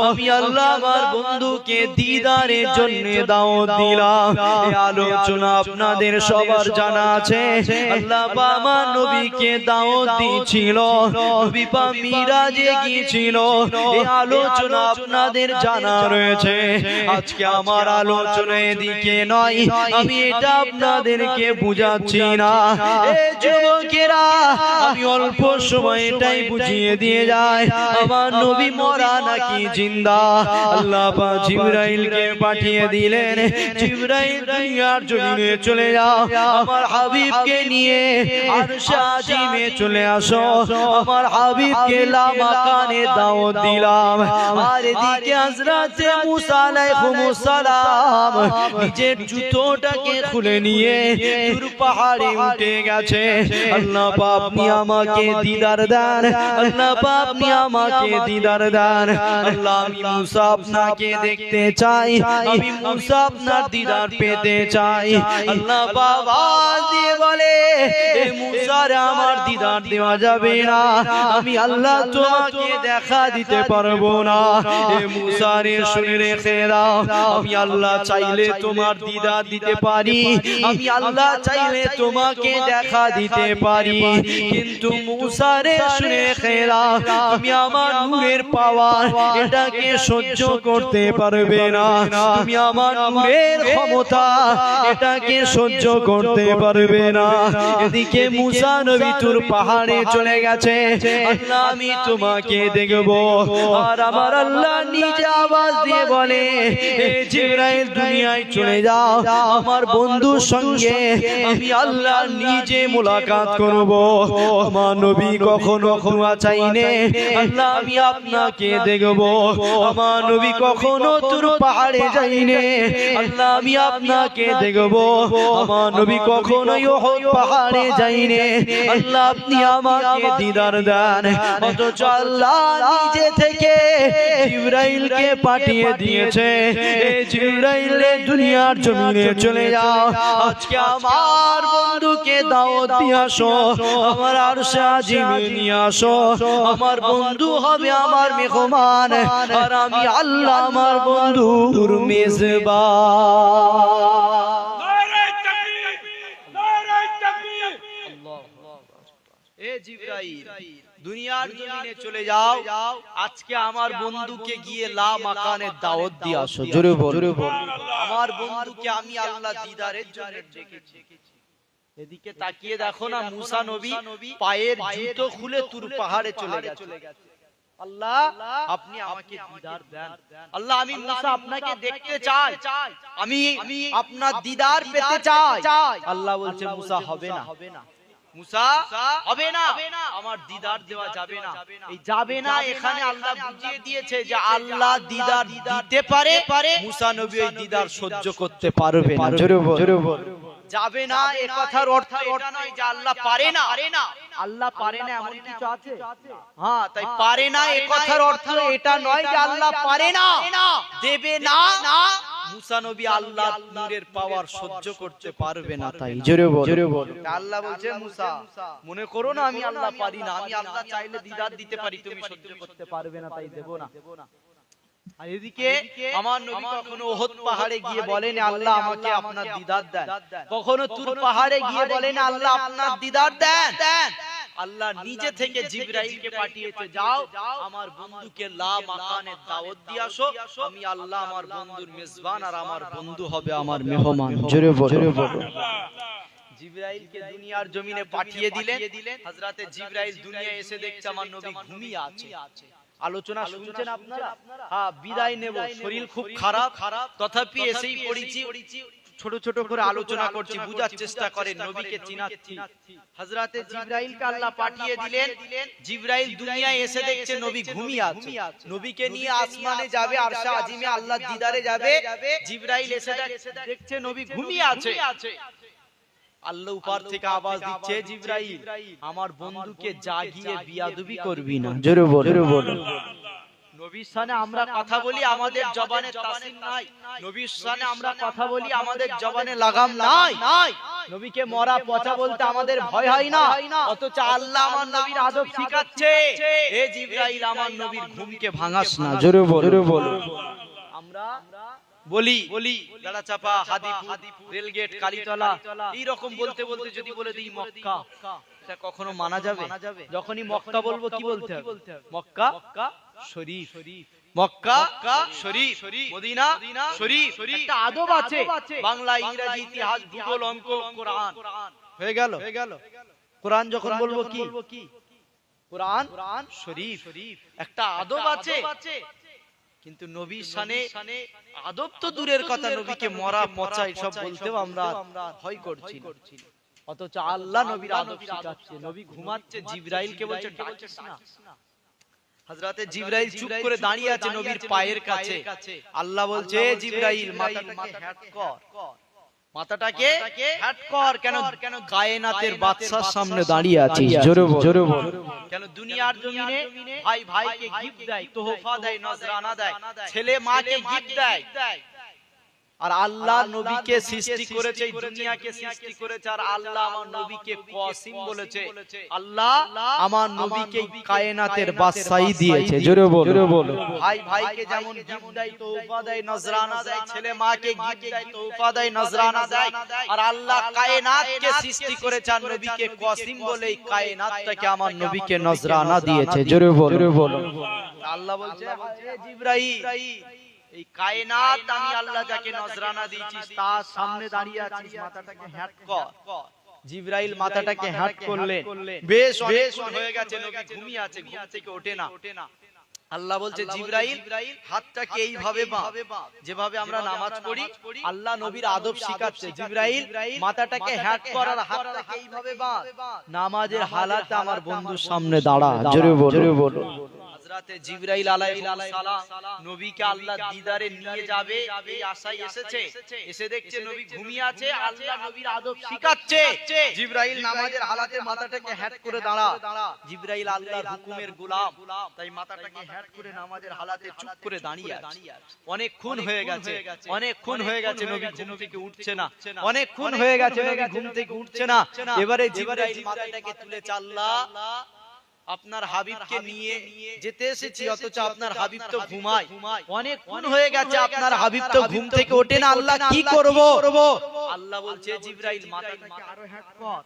আমি আল্লাহ আমার বন্ধুকে দিদারের জন্য দাওয়াত দিলাম। এই আলোচনা আপনাদের সবার জানা আছে। আল্লাহ পাক আমার নবীকে দাওয়াত দিয়েছিল, নবী পাক মিরাজ গিয়েছিল। এই আলোচনা আপনাদের জানা রয়েছে। আজকে আমার আলোচনা এদিকে নয়, আমি এটা আপনাদেরকে বুঝাচ্ছি না। এই যুবকেরা, আমি অল্প সময় এটাই বুঝিয়ে দিয়ে যাই, আমার নবী মরা নাকি জিন্দা। আল্লাহ পাক জিবরাইলকে পাঠিয়ে দিলেন, জিবরাইল দুনিয়ার জমিনে চলে যাও, আমার হাবিবকে নিয়ে আরশে আজিমে চলে আসো। আমার হাবিবকে লামা কানে দাওয়াত দিলাম। আর এদিকে হযরতে মুসা আলাইহিস সালাম নিজের জুতোটাকে খুলে নিয়ে দূর পাহাড়ে উঠে গেছে। আল্লাহ পাক আপনি আমাকে দিদার দেন, আল্লাহ পাক আপনি আমাকে দিদার দেন। আল্লাহ, আমি মুসা আপনাকে দেখতে চাই, আমি মুসা আপনার দিদার পেতে চাই। আল্লাহ পাক আওয়াজ দিয়ে বলে, এ মুসা রে, আমার দিদার দেওয়া যাবে না, আমি আল্লাহ তোমাকে দেখা দিতে পারবো না। এ মুসা রে, শুনে রেখে দাও, আমি আল্লাহ চাইলে তোমার দিদার দিতে পারি, আমি আল্লাহ চাইলে তোমাকে দেখা দিতে পারি, কিন্তু মুসা রে, শুনে রেখে দাও, তুমি আমার নূরের পাওয়ার এটাকে সহ্য করতে পারবে না, তুমি আমার নূরের ক্ষমতা এটাকে সহ্য করতে পারবে না। এদিকে মুসা নবী তুর পাহাড়ে চলে গেছে। আল্লাহ, আমি তোমাকে দেখবো। আর আমার আল্লাহ নিজে আওয়াজ দিয়ে বলে, এ জিবরাইল, দুনিয়ায় চলে যাও, আমার বন্ধুর সঙ্গে আমি আল্লাহ নিজে মুলাকাত করব। আমার নবী কখনো ক্ষমা চাইনে, আল্লাহ আমি আপনাকে দেখবো। আমার নবী কখনো তুর পাহাড়ে যাইনে, আল্লাহ আমি আপনাকে দেখবো। আমার নবী কখনো উহুদ পাহাড়ে যাইনে, আল্লাহ আপনি আমাকে দিদার দেন। অথচ আল্লাহ নিজে থেকে জিবরাইলকে পাঠিয়ে দিয়েছে, এই জিবরাইল দুনিয়ার জমিনে চলে যাও, আজকে আমার বন্ধুকে দাওয়াত দিয়ে আসো, আমার আরশে আজিমে নিয়ে আসো। আমার বন্ধু হবে আমার মেহমান, আর আমি আল্লাহ আমার বন্ধুর মেজবান। এ জিবরাইল দুনিয়ার জমিনে চলে যাও, আজকে আমার বন্ধুকে গিয়ে লা মাকানের দাওয়াত দিয়ে আসো। জোরে বল, আমার বন্ধুকে আমি আল্লাহ দিদারের জন্য ডেকেছি। এদিকে তাকিয়ে দেখো না, মুসা নবী পায়ের জুতো খুলে তুর পাহাড়ে চলে গেছে। আল্লাহ আপনি আমাকে দিদার দেন, আল্লাহ আমি মুসা আপনাকে দেখতে চাই, আমি আপনার দিদার পেতে চাই। আল্লাহ বলছে মুসা হবে না, মুসা হবে না, আমার দিদার দেওয়া যাবে না। এই যাবে না এখানে আল্লাহ বুঝিয়ে দিয়েছে যে আল্লাহ দিদার দিতে পারে, মুসা নবী ওই দিদার সহ্য করতে পারবে না। জোরে বল, যাবে না এ কথার অর্থ এটা নয় যে আল্লাহ পারে না, আল্লাহ পারে না এমন কিছু আছে? হ্যাঁ, তাই পারে না এ কথার অর্থ এটা নয় যে আল্লাহ পারে না, দেবে না। মুসা নবী আল্লাহর নূরের পাওয়ার সহ্য করতে পারবে না, তাই জোরে বল। আল্লাহ বলছে মুসা মনে করো না আমি আল্লাহ পারি না, আমি আল্লাহ চাইলে দিদার দিতে পারি, তুমি সহ্য করতে পারবে না, তাই দেব না। আর এদিকে আমার নবী কখনো ওহদ পাহাড়ে গিয়ে বলেন আল্লাহ আমাকে আপনার দিদার দেন, কখনো তুর পাহাড়ে গিয়ে বলেন আল্লাহ আপনার দিদার দেন। আল্লাহ নিজে থেকে জিবরাইলকে পাঠিয়েছে, যাও আমার বন্ধুকে লা মাকানের দাওয়াত দিয়ে আসো, আমি আল্লাহ আমার বন্ধুর মেজবান আর আমার বন্ধু হবে আমার মেহমান। জোরে বল। জিবরাইলকে দুনিয়ার জমিনে পাঠিয়ে দিলেন। হযরতে জিবরাইল দুনিয়ায় এসে দেখছে আমার নবী ঘুমিয়ে আছে। আলোচনা শুনছেন আপনারা? হ্যাঁ, বিদায় নেব, শরীর খুব খারাপ, তথাপি এসেই পড়েছি, ছোট ছোট করে আলোচনা করছি, বুঝার চেষ্টা করেন, নবীকে চিনাচ্ছি। হযরতে জিবরাইলকে আল্লাহ পাঠিয়ে দিলেন। জিবরাইল দুনিয়ায় এসে দেখছে নবী ঘুমিয়ে আছে, নবীকে নিয়ে আসমানে যাবে, আরশে আজিমে আল্লাহর দিদারে যাবে। জিবরাইল এসে দেখছে নবী ঘুমিয়ে আছে। আল্লাহ উপর থেকে আওয়াজ দিচ্ছে, জিবরাইল আমার বন্ধুকে জাগিয়ে বিয়াদবি করবি না। জোরে বল। নবীর সামনে আমরা কথা বলি, আমাদের জবানে তাসির নাই। নবীর সামনে আমরা কথা বলি, আমাদের জবানে লাগাম নাই। নবীকে মরা পচা বলতে আমাদের ভয় হয় না, অথচ আল্লাহ আমার নবীর আদব শিখাচ্ছে, এ জিবরাইল আমার নবীর ঘুমকে ভাঙাস না। জোরে বল। আমরা বলি গাড়া চাপা, হাদিপুর, রেলগেট, কালীতলা, এই রকম বলতে বলতে যদি বলে দিই মক্কা, এটা কখনো মানা যাবে? যখনই মক্কা বলবো কি বলতে হবে? মক্কা শরীফ, মক্কা শরীফ, মদিনা শরীফ। একটা আদব আছে। বাংলা, ইংরেজি, ইতিহাস, ভূগোল, অঙ্ক, কোরআন হয়ে গেল। কোরআন যখন বলবো কি? কোরআন শরীফ। একটা আদব আছে। কিন্তু নবীর শানে আদব তো দূরের কথা, নবীকে মরা পচা এসব বলতেও আমরা ভয় করছি। অথচ আল্লাহ নবীর আদব শিখাচ্ছে। নবী ঘুমাচ্ছে, জিবরাইলকে বলছে ডাকিস না। হযরতে জিবরাইল চুপ করে দাঁড়িয়ে আছে নবীর পায়ের কাছে। আল্লাহ বলছে, জিবরাইল মাথাটাকে হ্যাট কর, মাথাটাকে হ্যাট কর। কেন কায়নাতের বাদশার সামনে দাঁড়িয়ে আছিস? জোরে বল। কেন দুনিয়ার জমিনে ভাই ভাইকে গিফট দেয়, তোহফা দেয়, নজরানা দেয়, ছেলে মাকে গিফট দেয়। আর আল্লাহ নবীকে সৃষ্টি করেছে, এই দুনিয়াকে সৃষ্টি করেছে। আর আল্লাহ আমার নবীকে কাসিম বলেছে। আল্লাহ আমার নবীকে কায়নাতের বাদশাহী দিয়েছে। জোরে বল। ভাই ভাইকে যেমন গিফট দেয়, তোহফা দেয়, নজরানা দেয়, ছেলে মাকে গিফট দেয়, তোহফা দেয়, নজরানা দেয়। আর আল্লাহ কায়নাতকে সৃষ্টি করেছে, আর নবীকে কাসিম বলে এই কায়নাতটাকে আমার নবীকে নজরানা দিয়েছে। জোরে বল। আল্লাহ বলছে, হে জিবরাইল, এই কায়নাত আমি আল্লাহ যাকে নজরানা দিয়েছি তার সামনে দাঁড়িয়ে আছিস, মাথাটাকে হ্যাট কর। জিবরাইল মাথাটাকে হ্যাট করলেন। বেশ হয়ে গেছে, নবী ঘুমিয়ে আছে, ঘুম থেকে ওঠে না। আল্লাহ বলছে, জিবরাইল হাতটাকে এইভাবে বাঁধ, যেভাবে আমরা নামাজ পড়ি। আল্লাহ নবীর আদব শিখাচ্ছে। জিবরাইল মাথাটাকে হ্যাট করার, হাতটাকে এইভাবে বাঁধ, নামাজের হালাতে আমার বন্ধুর সামনে দাঁড়া। জোরে বল। হযরতে জিবরাইল আলাইহিস সালাম নবীকে আল্লাহ দিদারে নিয়ে যাবে এই আশায় এসেছে। এসে দেখছে নবী ঘুমিয়ে আছে, আল্লাহ নবীর আদব শিখাচ্ছে। জিবরাইল নামাজের হালাতে মাথাটাকে হ্যাট করে দাঁড়া। জিবরাইল আল্লাহর হুকুমের গোলাম, তাই মাথাটাকে হ্যাট করে নামাজের হালাতে চুপ করে দাঁড়িয়ে আছে। অনেকক্ষণ হয়ে গেছে, নবী ঘুম থেকে উঠছে না। অনেকক্ষণ হয়ে গেছে, নবী ঘুম থেকে উঠছে না। এবারে জিবরাইল মাথাটাকে তুলে, আল্লাহ আপনার হাবিবকে নিয়ে যেতে এসেছি, অথচ আপনার হাবিব তো ঘুমায়, অনেকক্ষণ হয়ে গেছে, আপনার হাবিব তো ঘুম থেকে ওঠে না, আল্লাহ কি করব? আল্লাহ বলছে জিবরাইল মাথাটাকে আরো হ্যাক কর।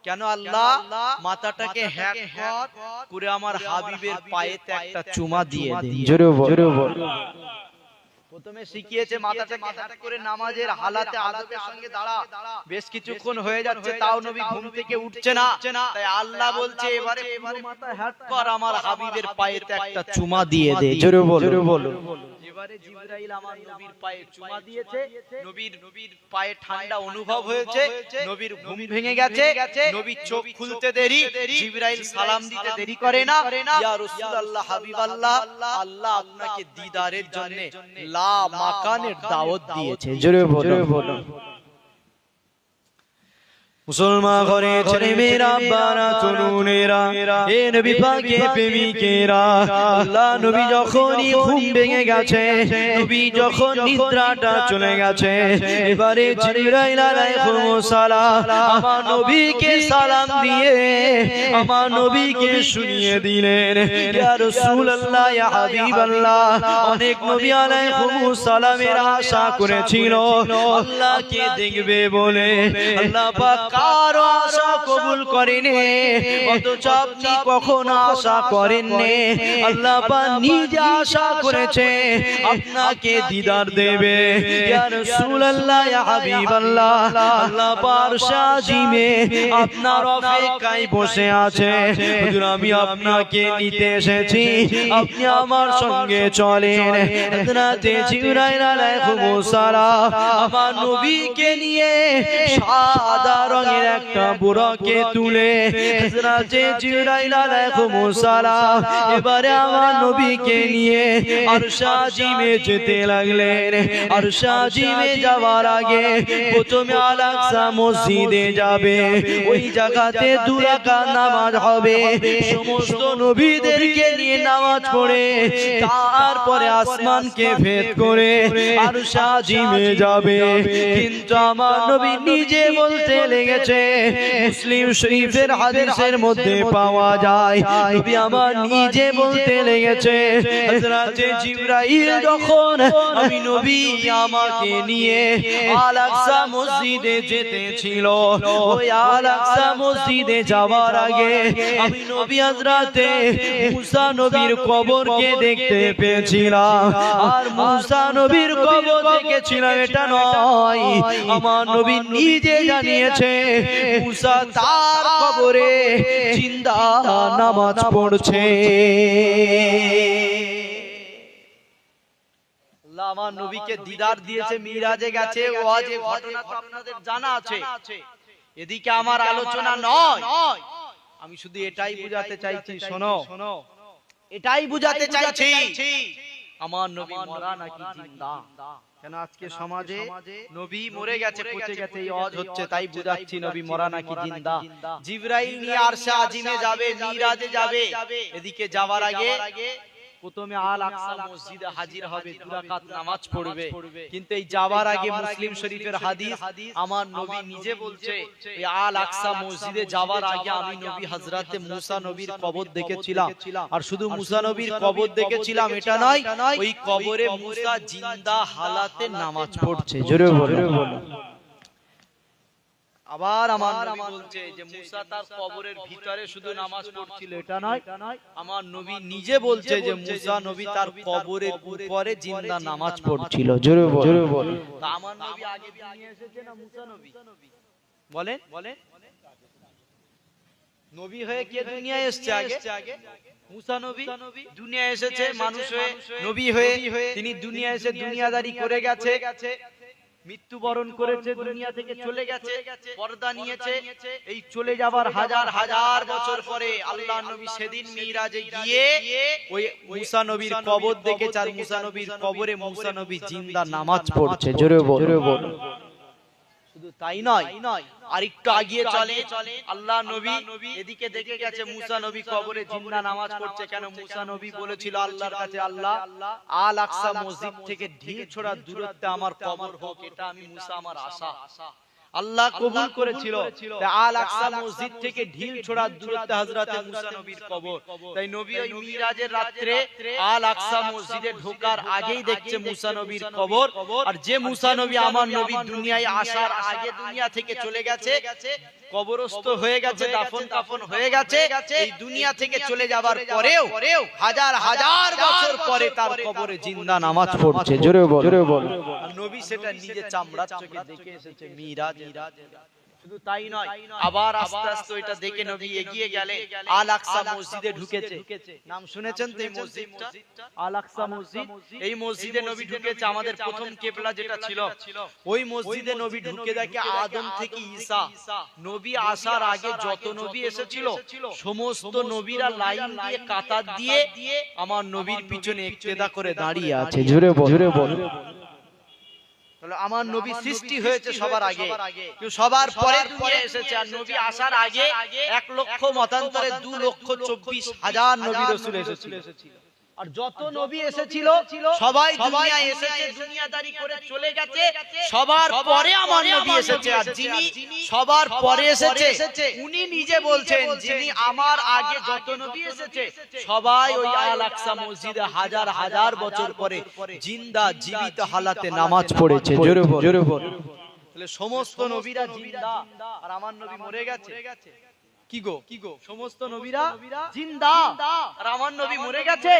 কেন আল্লাহ? মাথাটাকে হ্যাক কর করে আমার হাবিবের পায়েতে একটা চুমা দিয়ে দে। জোরে বল। প্রথমে শিখিয়েছে মাথাটাকে হ্যাক করে নামাজের হালাতে আদবের সঙ্গে দাঁড়া। বেশ কিছুক্ষণ হয়ে যাচ্ছে, তাও নবী ঘুম থেকে উঠছে না। তাই আল্লাহ বলছে এবারে পুরো মাথা হ্যাক কর, আমার হাবিবের পায়েতে একটা চুমা দিয়ে দে। জোরে বলো। এবারে জিবরাইল আমার নবীর পায়ে চুমা দিয়েছে, নবীর পায়ে ঠান্ডা অনুভব হয়েছে, নবীর ঘুম ভেঙে গেছে, নবীর চোখ খুলতে দেরি, জিবরাইল সালাম দিতে দেরি করে না। ইয়া রাসূলুল্লাহ, হাবিবাল্লাহ, আল্লাহ আপনাকে দিদারের জন্য লা মাকানের দাওয়াত দিয়েছে। জোরে বলো। মুসলমান ঘরে ছেলে মেয়েরা, বারা তরুণেরা, এ নবী পাকের প্রেমিকেরা, আল্লাহ নবী যখনই ঘুম ভেঙে গেছে, নবী যখন নিদ্রাটা চলে গেছে, এবারে জিবরাইল আলাইহিস সালাম আমার নবীকে সালাম দিয়ে আমার নবীকে শুনিয়ে দিলেন, ইয়া রাসূলুল্লাহ, ইয়া হাবিবাল্লাহ, অনেক নবী আলাইহিস সালামের আশা করেছিল আল্লাহকে দেখবে বলে, আল্লাহ পাক কারো আশা কবুল করেনি, অথচ আপনি কখনো আশা করেননি, আল্লাহ পাক নিজে আশা করেছে আপনাকে দিদার দেবে। ইয়া রাসূলুল্লাহ, ইয়া হাবিবাল্লাহ, আল্লাহ পাক শাজিমে আপনার অপেক্ষায় বসে আছে, হুজুর আমি আপনাকে নিতে এসেছি, আপনি আমার সঙ্গে চলেন। হযরত জিবরাইল আলাইহিস সালাম আমার নবীকে নিয়ে সাদা রঙের একটা বুড়াকে তুলে হযরত জিবরাইল আলাইহিস সালাম এবারে আমার নবীকে নিয়ে আরশ আজিমে যেতে লাগলেন। আরশ আজিমে যাওয়ার আগে প্রথমে আল আকসা মসজিদে যাবে, ওই জায়গাতে 2 রাকাত নামাজ হবে, সমস্ত নবীদেরকে নিয়ে নামাজ পড়ে তারপরে আসমানকে ভেদ করে আরশ আজিমে যাবে। কিন্তু আমার নবী নিজে বলতে লেগেছে, মুসলিম শরীফের হাদিসের মধ্যে পাওয়া যায়, নবী আমার নিজে বলতে লেগেছে, হযরত জিবরাইল যখন আমি নবী আমাকে নিয়ে আল আকসা মসজিদে যেতে ছিল, ওই আল আকসা মসজিদে যাওয়ার আগে আমি নবী হযরত মুসা নবীর কবরকে দেখতে পেয়েছিলাম। আর মুসা নবীর কবর দেখেছিলাম এটা নয়, আমার নবী নিজে জানিয়েছে মুসা তার কবরে জিন্দা নামাজ পড়ছে। আল্লাহ আমার নবীকে দিদার দিয়েছে, মিরাজে গেছে, ওয়াজে ঘটনা তো আপনাদের জানা আছে, এদিকে আমার আলোচনা নয়, আমি শুধু এটাই বুঝাতে চাইছি, শোনো, এটাই বুঝাতে চাইছি আমার নবী মরা নাকি জিন্দা। কেন আজকে সমাজে নবী মরে গেছে, পচে গেছে, এই ওয়াজ হচ্ছে, তাই বুঝাচ্ছি নবী মরা নাকি জিন্দা। জিবরাইল নিয়ে আরশে আজিমে যাবে, মিরাজে যাবে, এদিকে যাওয়ার আগে প্রথমে আল আকসা মসজিদে হাজির হবে, 2 রাকাত নামাজ পড়বে। কিন্তু এই যাওয়ার আগে মুসলিম শরীফের হাদিস আমার নবী নিজে বলছে, এই আল আকসা মসজিদে যাওয়ার আগে আমি নবী হযরত মুসা নবীর কবর দেখেছিলাম। আর শুধু মুসা নবীর কবর দেখেছিলাম এটা নয়, ওই কবরে মুসা জিন্দা হালাতে নামাজ পড়ছে। জোরে বলো। আবার আমার নবী বলছে যে মুসা তার কবরের ভিতরে শুধু নামাজ পড়ছিল এটা নয়, আমার নবী নিজে বলছে যে মুসা নবী তার কবরের উপরে জিন্দা নামাজ পড়ছিল। জোরে বল। তা আমার নবী আগে দুনিয়া এসেছে না মুসা নবী? বলেন, নবী হয়ে কে দুনিয়া এসেছে আগে? মুসা নবী দুনিয়া এসেছে মানুষ হয়ে, নবী হয়ে তিনি দুনিয়া এসে দুনিয়াদারি করে গেছে, মৃত্যুবরণ করেছে, দুনিয়া থেকে চলে গেছে, পর্দা নিয়েছে। এই চলে যাবার হাজার হাজার বছর পরে আল্লাহ নবী সেদিন মিরাজে গিয়ে ওই মুসা নবীর কবর দেখেছে, আর মুসা নবীর কবরে মুসা নবী জিন্দা নামাজ পড়ছে। জোরে বল। শুধু তাই নয়, আর একটু আগিয়ে চলে আল্লাহ নবী এদিকে দেখে গেছে মুসা নবী কবরে জিন্দা নামাজ পড়ছে। কেন? মুসা নবী বলেছিল আল্লাহর কাছে, আল্লাহ আল আকসা মসজিদ থেকে ঢিল ছোড়া দূরত্বে আমার কবর হোক, এটা আমি মুসা আমার আশা। আল্লাহ কবুল করেছিল। তাই আল আকসা মসজিদ থেকে ঢিল ছোড়ার দূরত্বে হযরতে মুসা নবীর কবর। তাই নবী ওই মিরাজের রাত্রে আল আকসা মসজিদে ঢোকার আগেই দেখছে মুসা নবীর কবর। আর যে মুসা নবী আমার নবী দুনিয়ায় আসার আগে দুনিয়া থেকে চলে গেছে, কবরস্থ হয়ে গেছে, দাফন কাফন হয়ে গেছে, এই দুনিয়া থেকে চলে যাবার পরেও হাজার হাজার বছর পরে তার কবরে জিন্দা নামাজ পড়ছে। জোরে বল, জোরে বল। নবী সেটা নিজে চামড়ার চোখে দেখে এসেছে মিরাজ। শুধু তাই নয়, আবার আস্তে আস্তে ওইটা দেখে নবী এগিয়ে গেলে আল আকসা মসজিদে ঢুকেছে। নাম শুনেছেন তো এই মসজিদটা, আল আকসা মসজিদ। এই মসজিদে নবী ঢুকেছে। আমাদের প্রথম কিবলা যেটা ছিল, ওই মসজিদে নবী ঢুকে দেখে আদম থেকে ঈসা নবী আসার আগে যত নবী এসেছিল সমস্ত নবীরা লাইন দিয়ে কাতার দিয়ে আমার নবীর পিছনে ইক্তেদা করে দাঁড়িয়ে আছে। জোরে বল, জোরে বল। আমার নবী সৃষ্টি হয়েছে সবার আগে, সবার পরে দুনিয়া এসেছে। আর নবী আসার আগে 1 লক্ষ মতান্তরে 2,24,000 নবী রাসূল এসেছিল। আর যত নবী এসেছিল সবাই দুনিয়ায় এসেছে, দুনিয়াদারি করে চলে গেছে। সবার পরে আমার নবী এসেছে। আর যিনি সবার পরে এসেছে উনি নিজে বলছেন, যিনি আমার আগে যত নবী এসেছে সবাই ওই আল আকসা মসজিদে হাজার হাজার বছর পরে জিন্দা জীবিত হালাতে নামাজ পড়েছে। জোরে বল, জোরে বল। তাহলে সমস্ত নবীরা জিন্দা আর আমার নবী মরে গেছে। কি গো, সমস্ত নবীরা জিন্দা আর আমার নবী মরে গেছে।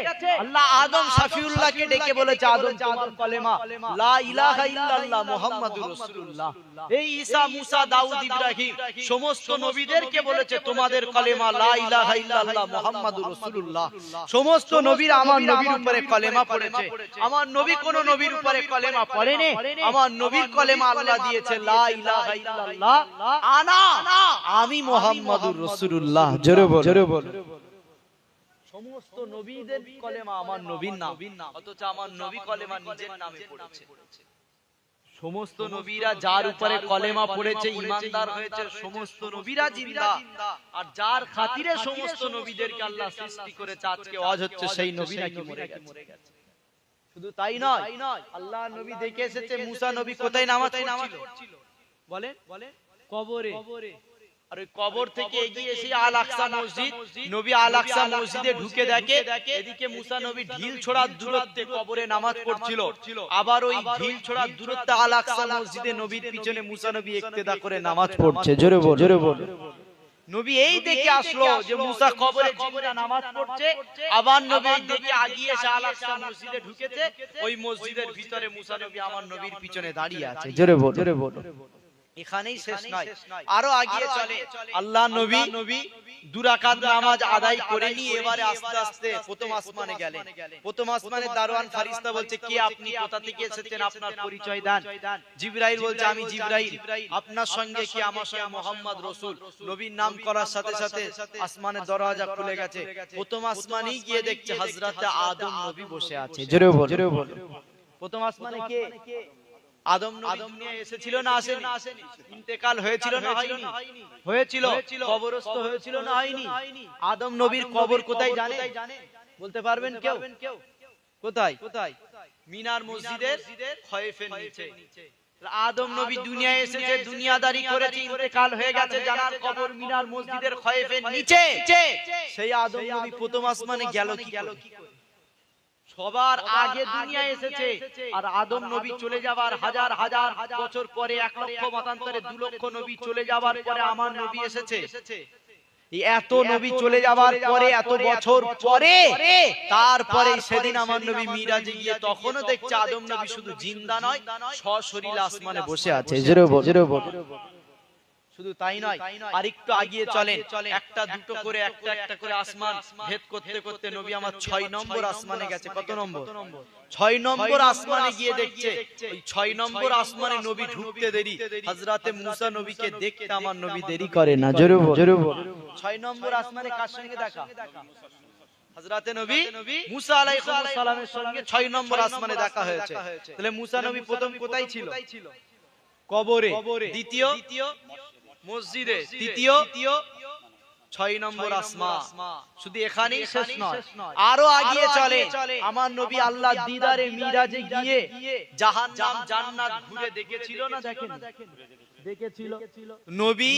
আল্লাহ আদম শাফিউল্লাহকে ডেকে বলেছে, আদম তোমার কলেমা লা ইলাহা ইল্লাল্লাহ মুহাম্মাদুর রাসূলুল্লাহ। এই ঈসা, মুসা, দাউদ, ইব্রাহিম সমস্ত নবীদেরকে বলেছে তোমাদের কলেমা লা ইলাহা ইল্লাল্লাহ মুহাম্মাদুর রাসূলুল্লাহ। সমস্ত নবীরা আমার নবীর উপরে কলেমা পড়েছে। আমার নবী কোন নবীর উপরে কলেমা পড়েনি। আমার নবীর কলেমা আল্লাহ দিয়েছে লা ইলাহা ইল্লাল্লাহ আনা, আমি মুহাম্মাদুর রাসূলুল্লাহ। জোরে বল, জোরে বল। সমস্ত নবীদের কলেমা আমার নবীর নাম, অথচ আমার নবী কলেমা নিজের নামে পড়েছে। সমস্ত নবীরা যার উপরে কলেমা পড়েছে ঈমানদার হয়েছে, সমস্ত নবীরা জিন্দা। আর যার খাতিরে সমস্ত নবীদেরকে আল্লাহ সৃষ্টি করেছে, আজকে ওয়াজ হচ্ছে সেই নবী নাকি মরে গেছে। শুধু তাই নয়, আল্লাহ নবী দেখে এসেছে মুসা নবী কোথায় নামাজ পড়ছিল বলেন, কবরে। আর ওই কবর থেকে এগিয়ে এসে আল আকসা মসজিদ, নবী আল আকসা মসজিদে ঢুকে দেখে এদিকে মুসা নবী ঢিল ছোড়ার দূরত্বে কবরে নামাজ পড়ছিল। আবার ওই ঢিল ছোড়ার দূরত্বে আল আকসা মসজিদে নবীর পিছনে মুসা নবী ইক্তেদা করে নামাজ পড়ছে। জোরে বল, জোরে বল। নবী এই দেখে আসলো যে মুসা কবরে জিন্দা নামাজ পড়ছে। আবার নবী এই দেখে আগিয়ে এসে আল আকসা মসজিদে ঢুকেছে। ওই মসজিদের ভিতরে মুসা নবী আমার নবীর পিছনে দাঁড়িয়ে আছে। জোরে বল, জোরে বল। এখানেই শেষ নয়, আরো আগিয়ে চলে। আল্লাহ নবী 2 রাকাত নামাজ আদায় করে নিয়ে এবারে আস্তে আস্তে প্রথম আসমানে গেলেন। প্রথম আসমানে দারওয়ান ফেরেশতা বলছে, কে আপনি, কোথা থেকে এসেছেন, আপনার পরিচয় দেন। জিবরাইল বলছে, আমি জিবরাইল, আপনার সঙ্গে কি? আমার সঙ্গে মুহাম্মদ রাসূল। নবীর নাম করার সাথে সাথে আসমানের দরজা খুলে গেছে। প্রথম আসমানেই গিয়ে দেখছে হযরতে আদম নবী বসে আছে। জোরে বল, জোরে বল। প্রথম আসমানে কে? আদম নবী দুনিয়ায় এসেছিল না আসেনি? ইন্তেকাল হয়েছিল না হয়নি? হয়েছিল। কবরস্থ হয়েছিল না হয়নি? আদম নবীর কবর কোথায় জানে? বলতে পারবেন কেউ? কোথায়? মিনার মসজিদের খয়েফের নিচে। আদম নবী দুনিয়ায় এসেছে, দুনিয়াদারি করেছে, ইন্তেকাল হয়ে গেছে, জানার কবর মিনার মসজিদের খয়েফের নিচে। সেই আদম নবী প্রথম আসমানে গেল কি করে? সবার আগে দুনিয়া এসেছে। আর আদম নবী চলে যাবার হাজার হাজার বছর পরে, 1 লক্ষ মতান্তরে 2 লক্ষ নবী চলে যাবার পরে আমার নবী এসেছে। এত নবী চলে যাবার পরে, এত বছর পরে, তারপরে সেদিন আমার নবী মিরাজে গিয়ে তখনও দেখছে আদম নবী শুধু জিন্দা নয়, সশরীরে আসমানে বসে আছে। জোরে বল, জোরে বল। শুধু তাই নয়, আর একটু আগিয়ে চলেন, একটা দুটো করে একটা একটা করে আসমান ভেদ করতে করতে নবী আমার 6 নম্বর আসমানে গেছে। কত নম্বর? 6 নম্বর আসমানে গিয়ে দেখছে, ওই 6 নম্বর আসমানে নবী ঢুকতে দেরি, হযরতে মুসা নবীকে দেখতে আমার নবী দেরি করে না। জোরে বল, জোরে বল। 6 নম্বর আসমানে কার সঙ্গে দেখা? হযরতে নবী মুসা আলাইহিস সালামের সঙ্গে 6 নম্বর আসমানে দেখা হয়েছে। তাহলে মুসা নবী প্রথম কোথায় ছিল? কবরে। দ্বিতীয় মসজিদে। তৃতীয় 6 নম্বর আসমান। শুধু এখানেই শেষ নয়, আরো আগিয়ে চলে। আমার নবী আল্লাহ দিদারে মিরাজে গিয়ে জাহান্নাম জান্নাত ঘুরে দেখেছিল না দেখেন? দেখেছিল। নবী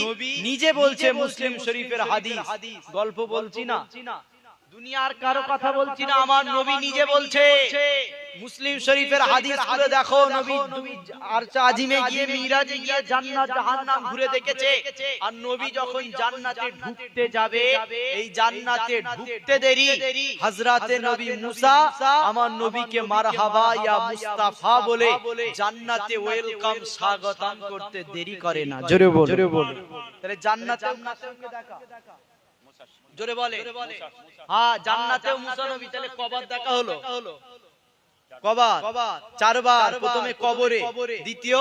নিজে বলছে, মুসলিম শরীফের হাদিস, গল্প বলছি না, দুনিয়ার কারো কথা বলছি না, আমার নবী নিজে বলছে। মুসলিম শরীফের হাদিস খুলে দেখো, নবী আরশে আজিমে গিয়ে মিরাজে গিয়ে জান্নাত জাহান্নাম ঘুরে দেখেছে। আর নবী যখন জান্নাতে ঢুকতে যাবে, এই জান্নাতে ঢুকতে দেরি হযরতে নবী মুসা আমার নবীকে মারহাবা ইয়া মুস্তাফা বলে জান্নাতে ওয়েলকাম স্বাগতম করতে দেরি করে না। জোরে বল, জোরে বল। তাহলে জান্নাতে দেখা, জোরে বলে, হ্যাঁ জান্নাতেও মুসা নবী। তাহলে কবার দেখা হলো? কবার? চারবার। প্রথমে কবরে, দ্বিতীয়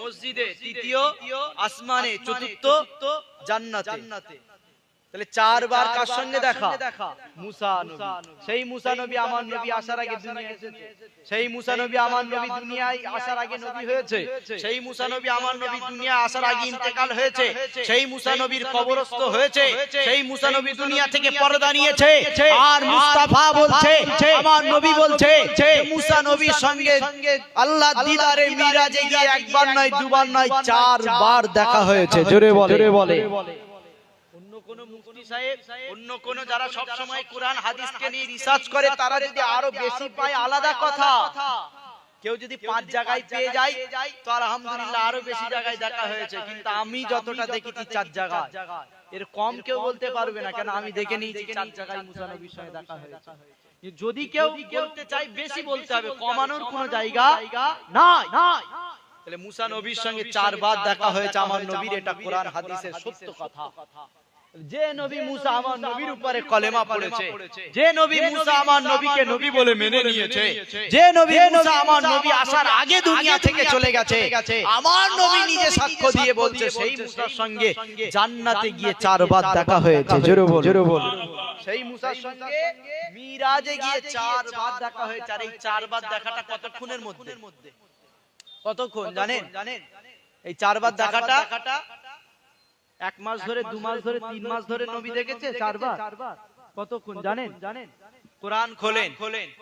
মসজিদে, তৃতীয় আসমানে, চতুর্থ জান্নাতে। তাহলে চারবার কার সঙ্গে দেখা? মুসা নবী। সেই মুসা নবী আমার নবী আসার আগে দুনিয়ায় এসেছে। সেই মুসা নবী আমার নবী দুনিয়ায় আসার আগে নবী হয়েছে। সেই মুসা নবী আমার নবী দুনিয়ায় আসার আগে ইন্তেকাল হয়েছে। সেই মুসা নবীর কবরস্থ হয়েছে। সেই মুসা নবী দুনিয়া থেকে পর্দা নিয়েছে। আর মুস্তাফা বলছে, আমার নবী বলছে মুসা নবীর সঙ্গে আল্লাহ দিদারে মিরাজে গিয়ে একবার নয়, দুবার নয়, চারবার দেখা হয়েছে। জোরে বলে, জোরে বলে। অন্য কোন মুফতি সাহেব, অন্য কোন যারা সব সময় কোরআন হাদিসকে নিয়ে রিসার্চ করে, তারা যদি আরো বেশি পায় আলাদা কথা। কেউ যদি 5 জায়গায় পেয়ে যায় তো আলহামদুলিল্লাহ, আরো বেশি জায়গায় দেখা হয়েছে। কিন্তু আমি যতটা দেখেছি 4 জায়গায়, এর কম কেউ বলতে পারবে না। কেন আমি দেখে নিয়েছি 4 জায়গায় মুসা নবীর সঙ্গে দেখা হয়েছে। যদি কেউ বলতে চাই বেশি বলতে হবে, কমানোর কোনো জায়গা নাই। তাহলে মুসা নবীর সঙ্গে 4 বার দেখা হয়েছে আমার নবীর, এটা কোরআন হাদিসের সত্য কথা। যে নবী মুসা আমার নবীর উপরে কলেমা পড়েছে, যে নবী মুসা আমার নবীকে নবী বলে মেনে নিয়েছে, যে নবী মুসা আমার নবী আসার আগে দুনিয়া থেকে চলে গেছে, আমার নবী নিজে সাক্ষ্য দিয়ে বলছে সেই মুসার সঙ্গে জান্নাতে গিয়ে 4 বার দেখা হয়েছে। জোরে বল, জোরে বল। সেই মুসার সঙ্গে মিরাজে গিয়ে 4 বার দেখা হয়েছে। আর এই 4 বার দেখাটা কতক্ষণের মধ্যে? কতক্ষণ জানেন? এই 4 বার দেখাটা 1 মাস ধরে, 2 মাস ধরে, 3 মাস ধরে নবী দেখেছে 4 বার। কতক্ষণ জানেন? কোরআন খোলেন,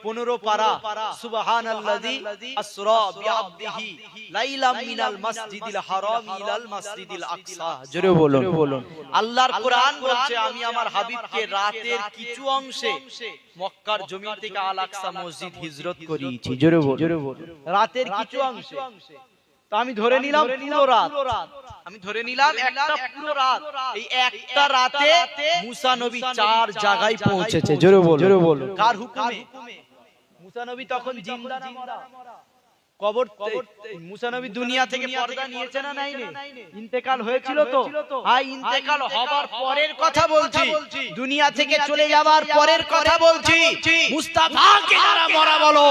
15 পারা, সুবহানাল্লাযী আসরা বিআবদিহি লাইলাম মিনাল মাসজিদিল হারাম ইলাল মাসজিদিল আকসা। জোরে বলুন। আল্লাহর কোরআন বলছে, আমি আমার হাবিবকে রাতের কিছু অংশে মক্কার জমিন থেকে আল আকসা মসজিদ হিজরত করিয়েছি। জোরে বল। রাতের কিছু অংশে। তো আমি ধরে নিলাম পুরো রাত, আমি ধরে নিলাম একটা পুরো রাত। এই একটা রাতে মুসা নবী 4 জায়গায় পৌঁছেছে। জোরে বল। কার হুকুমে? মুসা নবী তখন জিন্দা না মরা? কবর মুসা নবী দুনিয়া থেকে পর্দা নিয়েছে না নাইনি? ইন্তেকাল হয়েছিল তো। হ্যাঁ, ইন্তেকাল হবার পরের কথা বলছি, দুনিয়া থেকে চলে যাবার পরের কথা বলছি। মুস্তাফাকে যারা মরা বলো,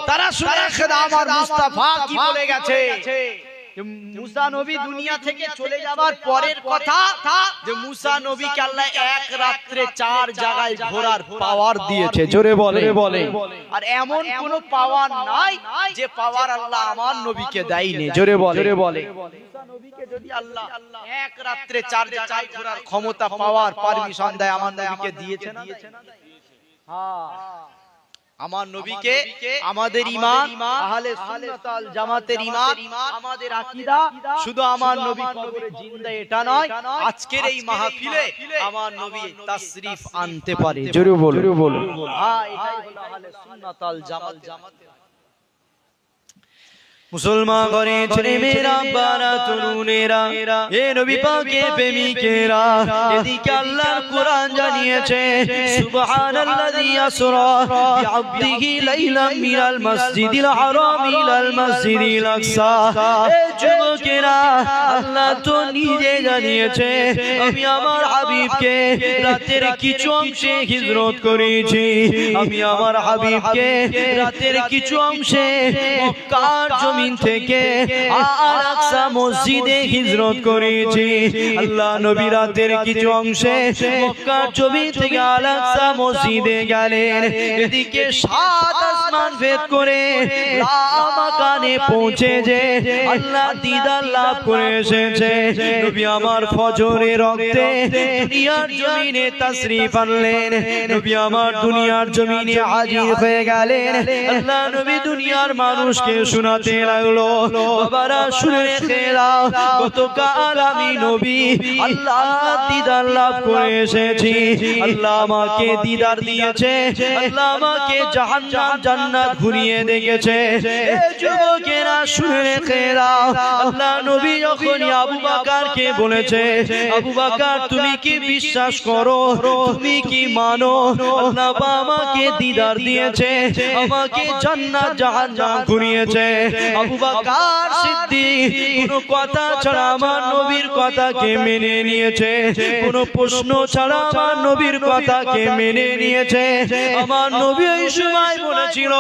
তারা শুনে রাখেন আমার মুস্তাফা কি বলে গেছে। মুসা নবী দুনিয়া থেকে চলে যাবার পরের কথা, যে মুসা নবীকে আল্লাহ এক রাত্রে 4 জায়গায় ঘোরার পাওয়ার দিয়েছে। জোরে বলে। আর এমন কোন পাওয়ার নাই যে পাওয়ার আল্লাহ আমার নবীকে দেয়নি। জোরে বলে। মুসা নবীকে যদি আল্লাহ এক রাত্রে 4 জায়গায় ঘোরার ক্ষমতা, পাওয়ার, পারমিশন দেয়, আমার নবীকে দিয়েছে না? হ্যাঁ, আমার নবীকে, আমাদের ঈমান, আহলে সুন্নাত ওয়াল জামাতের ঈমান, আমাদের আকীদা শুধু আমার নবী কবরে জিন্দা এটা নয়, আজকের এই মাহফিলে আমার নবী তাশরীফ আনতে পারে। জোরে বলুন। হ্যাঁ, এটাই হলো আহলে সুন্নাত ওয়াল জামাত। মুসলমান ঘরে ছেলে মেয়েরা, বারা তরুণেরা, এ নবী পাকের প্রেমিকেরা, এদিকে আল্লাহর কোরআন জানিয়েছে, সুবহানাল্লাযী আসরা বিআবদিহি লাইলাম মিনাল মাসজিদিল হারাম ইলাল মাসজিদিল আকসা। এ যুবকেরা, আল্লাহ তো নিজে জানিয়েছে, আমি আমার হাবিবকে রাতের কিছু অংশে হিজরত করেছি। আমি আমার হাবিবকে রাতের কিছু অংশে মক্কার জমিন থেকে আল আকসা মসজিদে হিজরত করেছি। আল্লাহ নবী রাতের কিছু অংশে মক্কার জমিন থেকে আল আকসা মসজিদে গেলেন। এদিকে 7 আসমান ভেদ করে লা মাকানে পৌঁছে যে আল্লাহ দিদার লাভ করে এসেছে। নবী আমার ফজরের রক্তে দুনিয়ার জমিনে তাশরীফ আনলেন। নবী আমার দুনিয়ার জমিনে হাজির হয়ে গেলেন। আল্লাহ নবী দুনিয়ার মানুষকে শোনাতে লাগলো, বাবারা শুনে রেখে দাও, গতকাল আমি নবী আল্লাহ দিদার লাভ করে এসেছি। আল্লাহ আমাকে দিদার দিয়েছে, আল্লাহ আমাকে জাহান্নাম জান্নাত ঘুরিয়ে দেখেছে। যুবকেরা শুনে রেখে দাও, আল্লাহ নবী যখন আবু বকরকে বলেছে, আবু বকর তুমি কি বিশ্বাস করো, তুমি কি মানো আল্লাহ আমাকে দিদার দিয়েছে, আমাকে জান্নাত জাহান্নাম ঘুরিয়েছে। আবু বকর সিদ্দিক কোনো কথা ছাড়া আমার নবীর কথাকে মেনে নিয়েছে, কোনো প্রশ্ন ছাড়া আমার নবীর কথাকে মেনে নিয়েছে। আমার নবী এই সময় বলেছিল,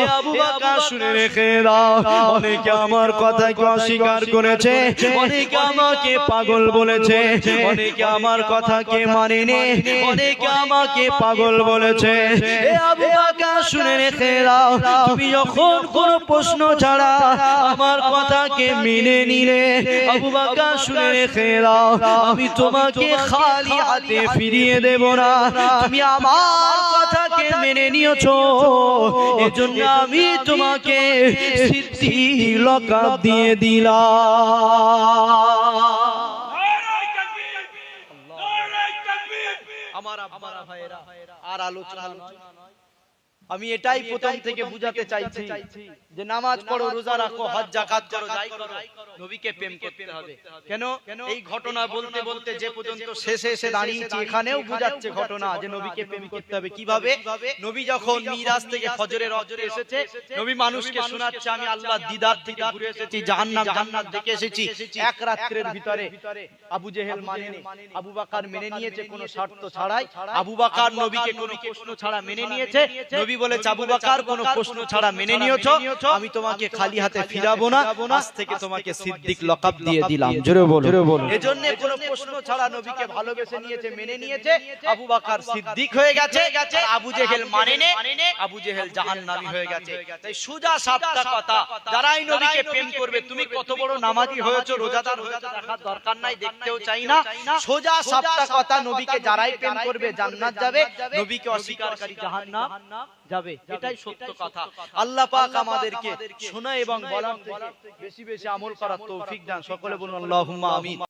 এ আবু বকর শুনে রেখে দাও, অনেকে আমার কথাকে অস্বীকার করেছে, অনেকে আমাকে পাগল বলেছে, অনেকে আমার কথাকে মানেনি, অনেকে আমাকে পাগল বলেছে। এ আবু বকর শুনে রেখে দাও, তুমি যখন কোনো প্রশ্ন ছাড়া আমার কথাকে মেনে নিলে, আবু বকর শুনে রেখে দাও, আমি তোমাকে খালি হাতে ফিরিয়ে দেব না। তুমি আমার কথাকে মেনে নিয়েছো, এজন্য আমি তোমাকে সিদ্দিক লকাব দিয়ে দিলাম। আমার আব্বারা ভাইরা আর আলোচনা আমি এটাই প্রথম থেকে বুঝাতে চাইছি যে নামাজ পড়ো, রোজা রাখো, হজ যাকাত করো, যাই করো, নবীকে প্রেম করতে হবে। কেন এই ঘটনা বলতে বলতে যে পর্যন্ত শেষে এসে দাঁড়িয়েছি, এখানেও বুঝাচ্ছে ঘটনা যে নবীকে প্রেম করতে হবে। কিভাবে? নবী যখন মিরাজ থেকে ফজরের রজরে এসেছে, নবী মানুষকে শোনাচ্ছে আমি আল্লাহর দিদার থেকে ঘুরে এসেছি, জাহান্নাম জান্নাত দেখে এসেছি। এক রাত্রের ভিতরে আবু জেহেল মানেনি, আবু বকর মেনে নিয়েছে কোনো শর্ত ছাড়াই। আবু বকর নবীকে কোনো প্রশ্ন ছাড়া মেনে নিয়েছে। নবী বলেছে, আবু বকর কোনো প্রশ্ন ছাড়া মেনে নিয়েছো, আমি তোমাকে খালি হাতে ফিরাবো না, আজ থেকে তোমাকে সিদ্দিক লকাব দিয়ে দিলাম। জোরে বলো। এজন্য কোনো প্রশ্ন ছাড়া নবীকে ভালোবেসে নিয়েছে, মেনে নিয়েছে। আবু বকর সিদ্দিক হয়ে গেছে, আবু জেহেল মানেনি, আবু জেহেল জাহান্নামী হয়ে গেছে। তাই সুজা সাপটা কথা, যারাই নবীকে প্রেম করবে, তুমি কত বড় নামাজি হয়েছো, রোজাদার হয়েছো, দেখার দরকার নাই, দেখতেও চাই না। সোজা সাপটা কথা, নবীকে যারাই প্রেম করবে জান্নাত যাবে, নবীকে অস্বীকারকারী জাহান্নাম যাবে। এটাই সত্য কথা। আল্লাহ পাক আমাদেরকে শোনা এবং বলার থেকে বেশি বেশি আমল করার তৌফিক দান। সকলে বলুন আল্লাহুম্মা আমিন।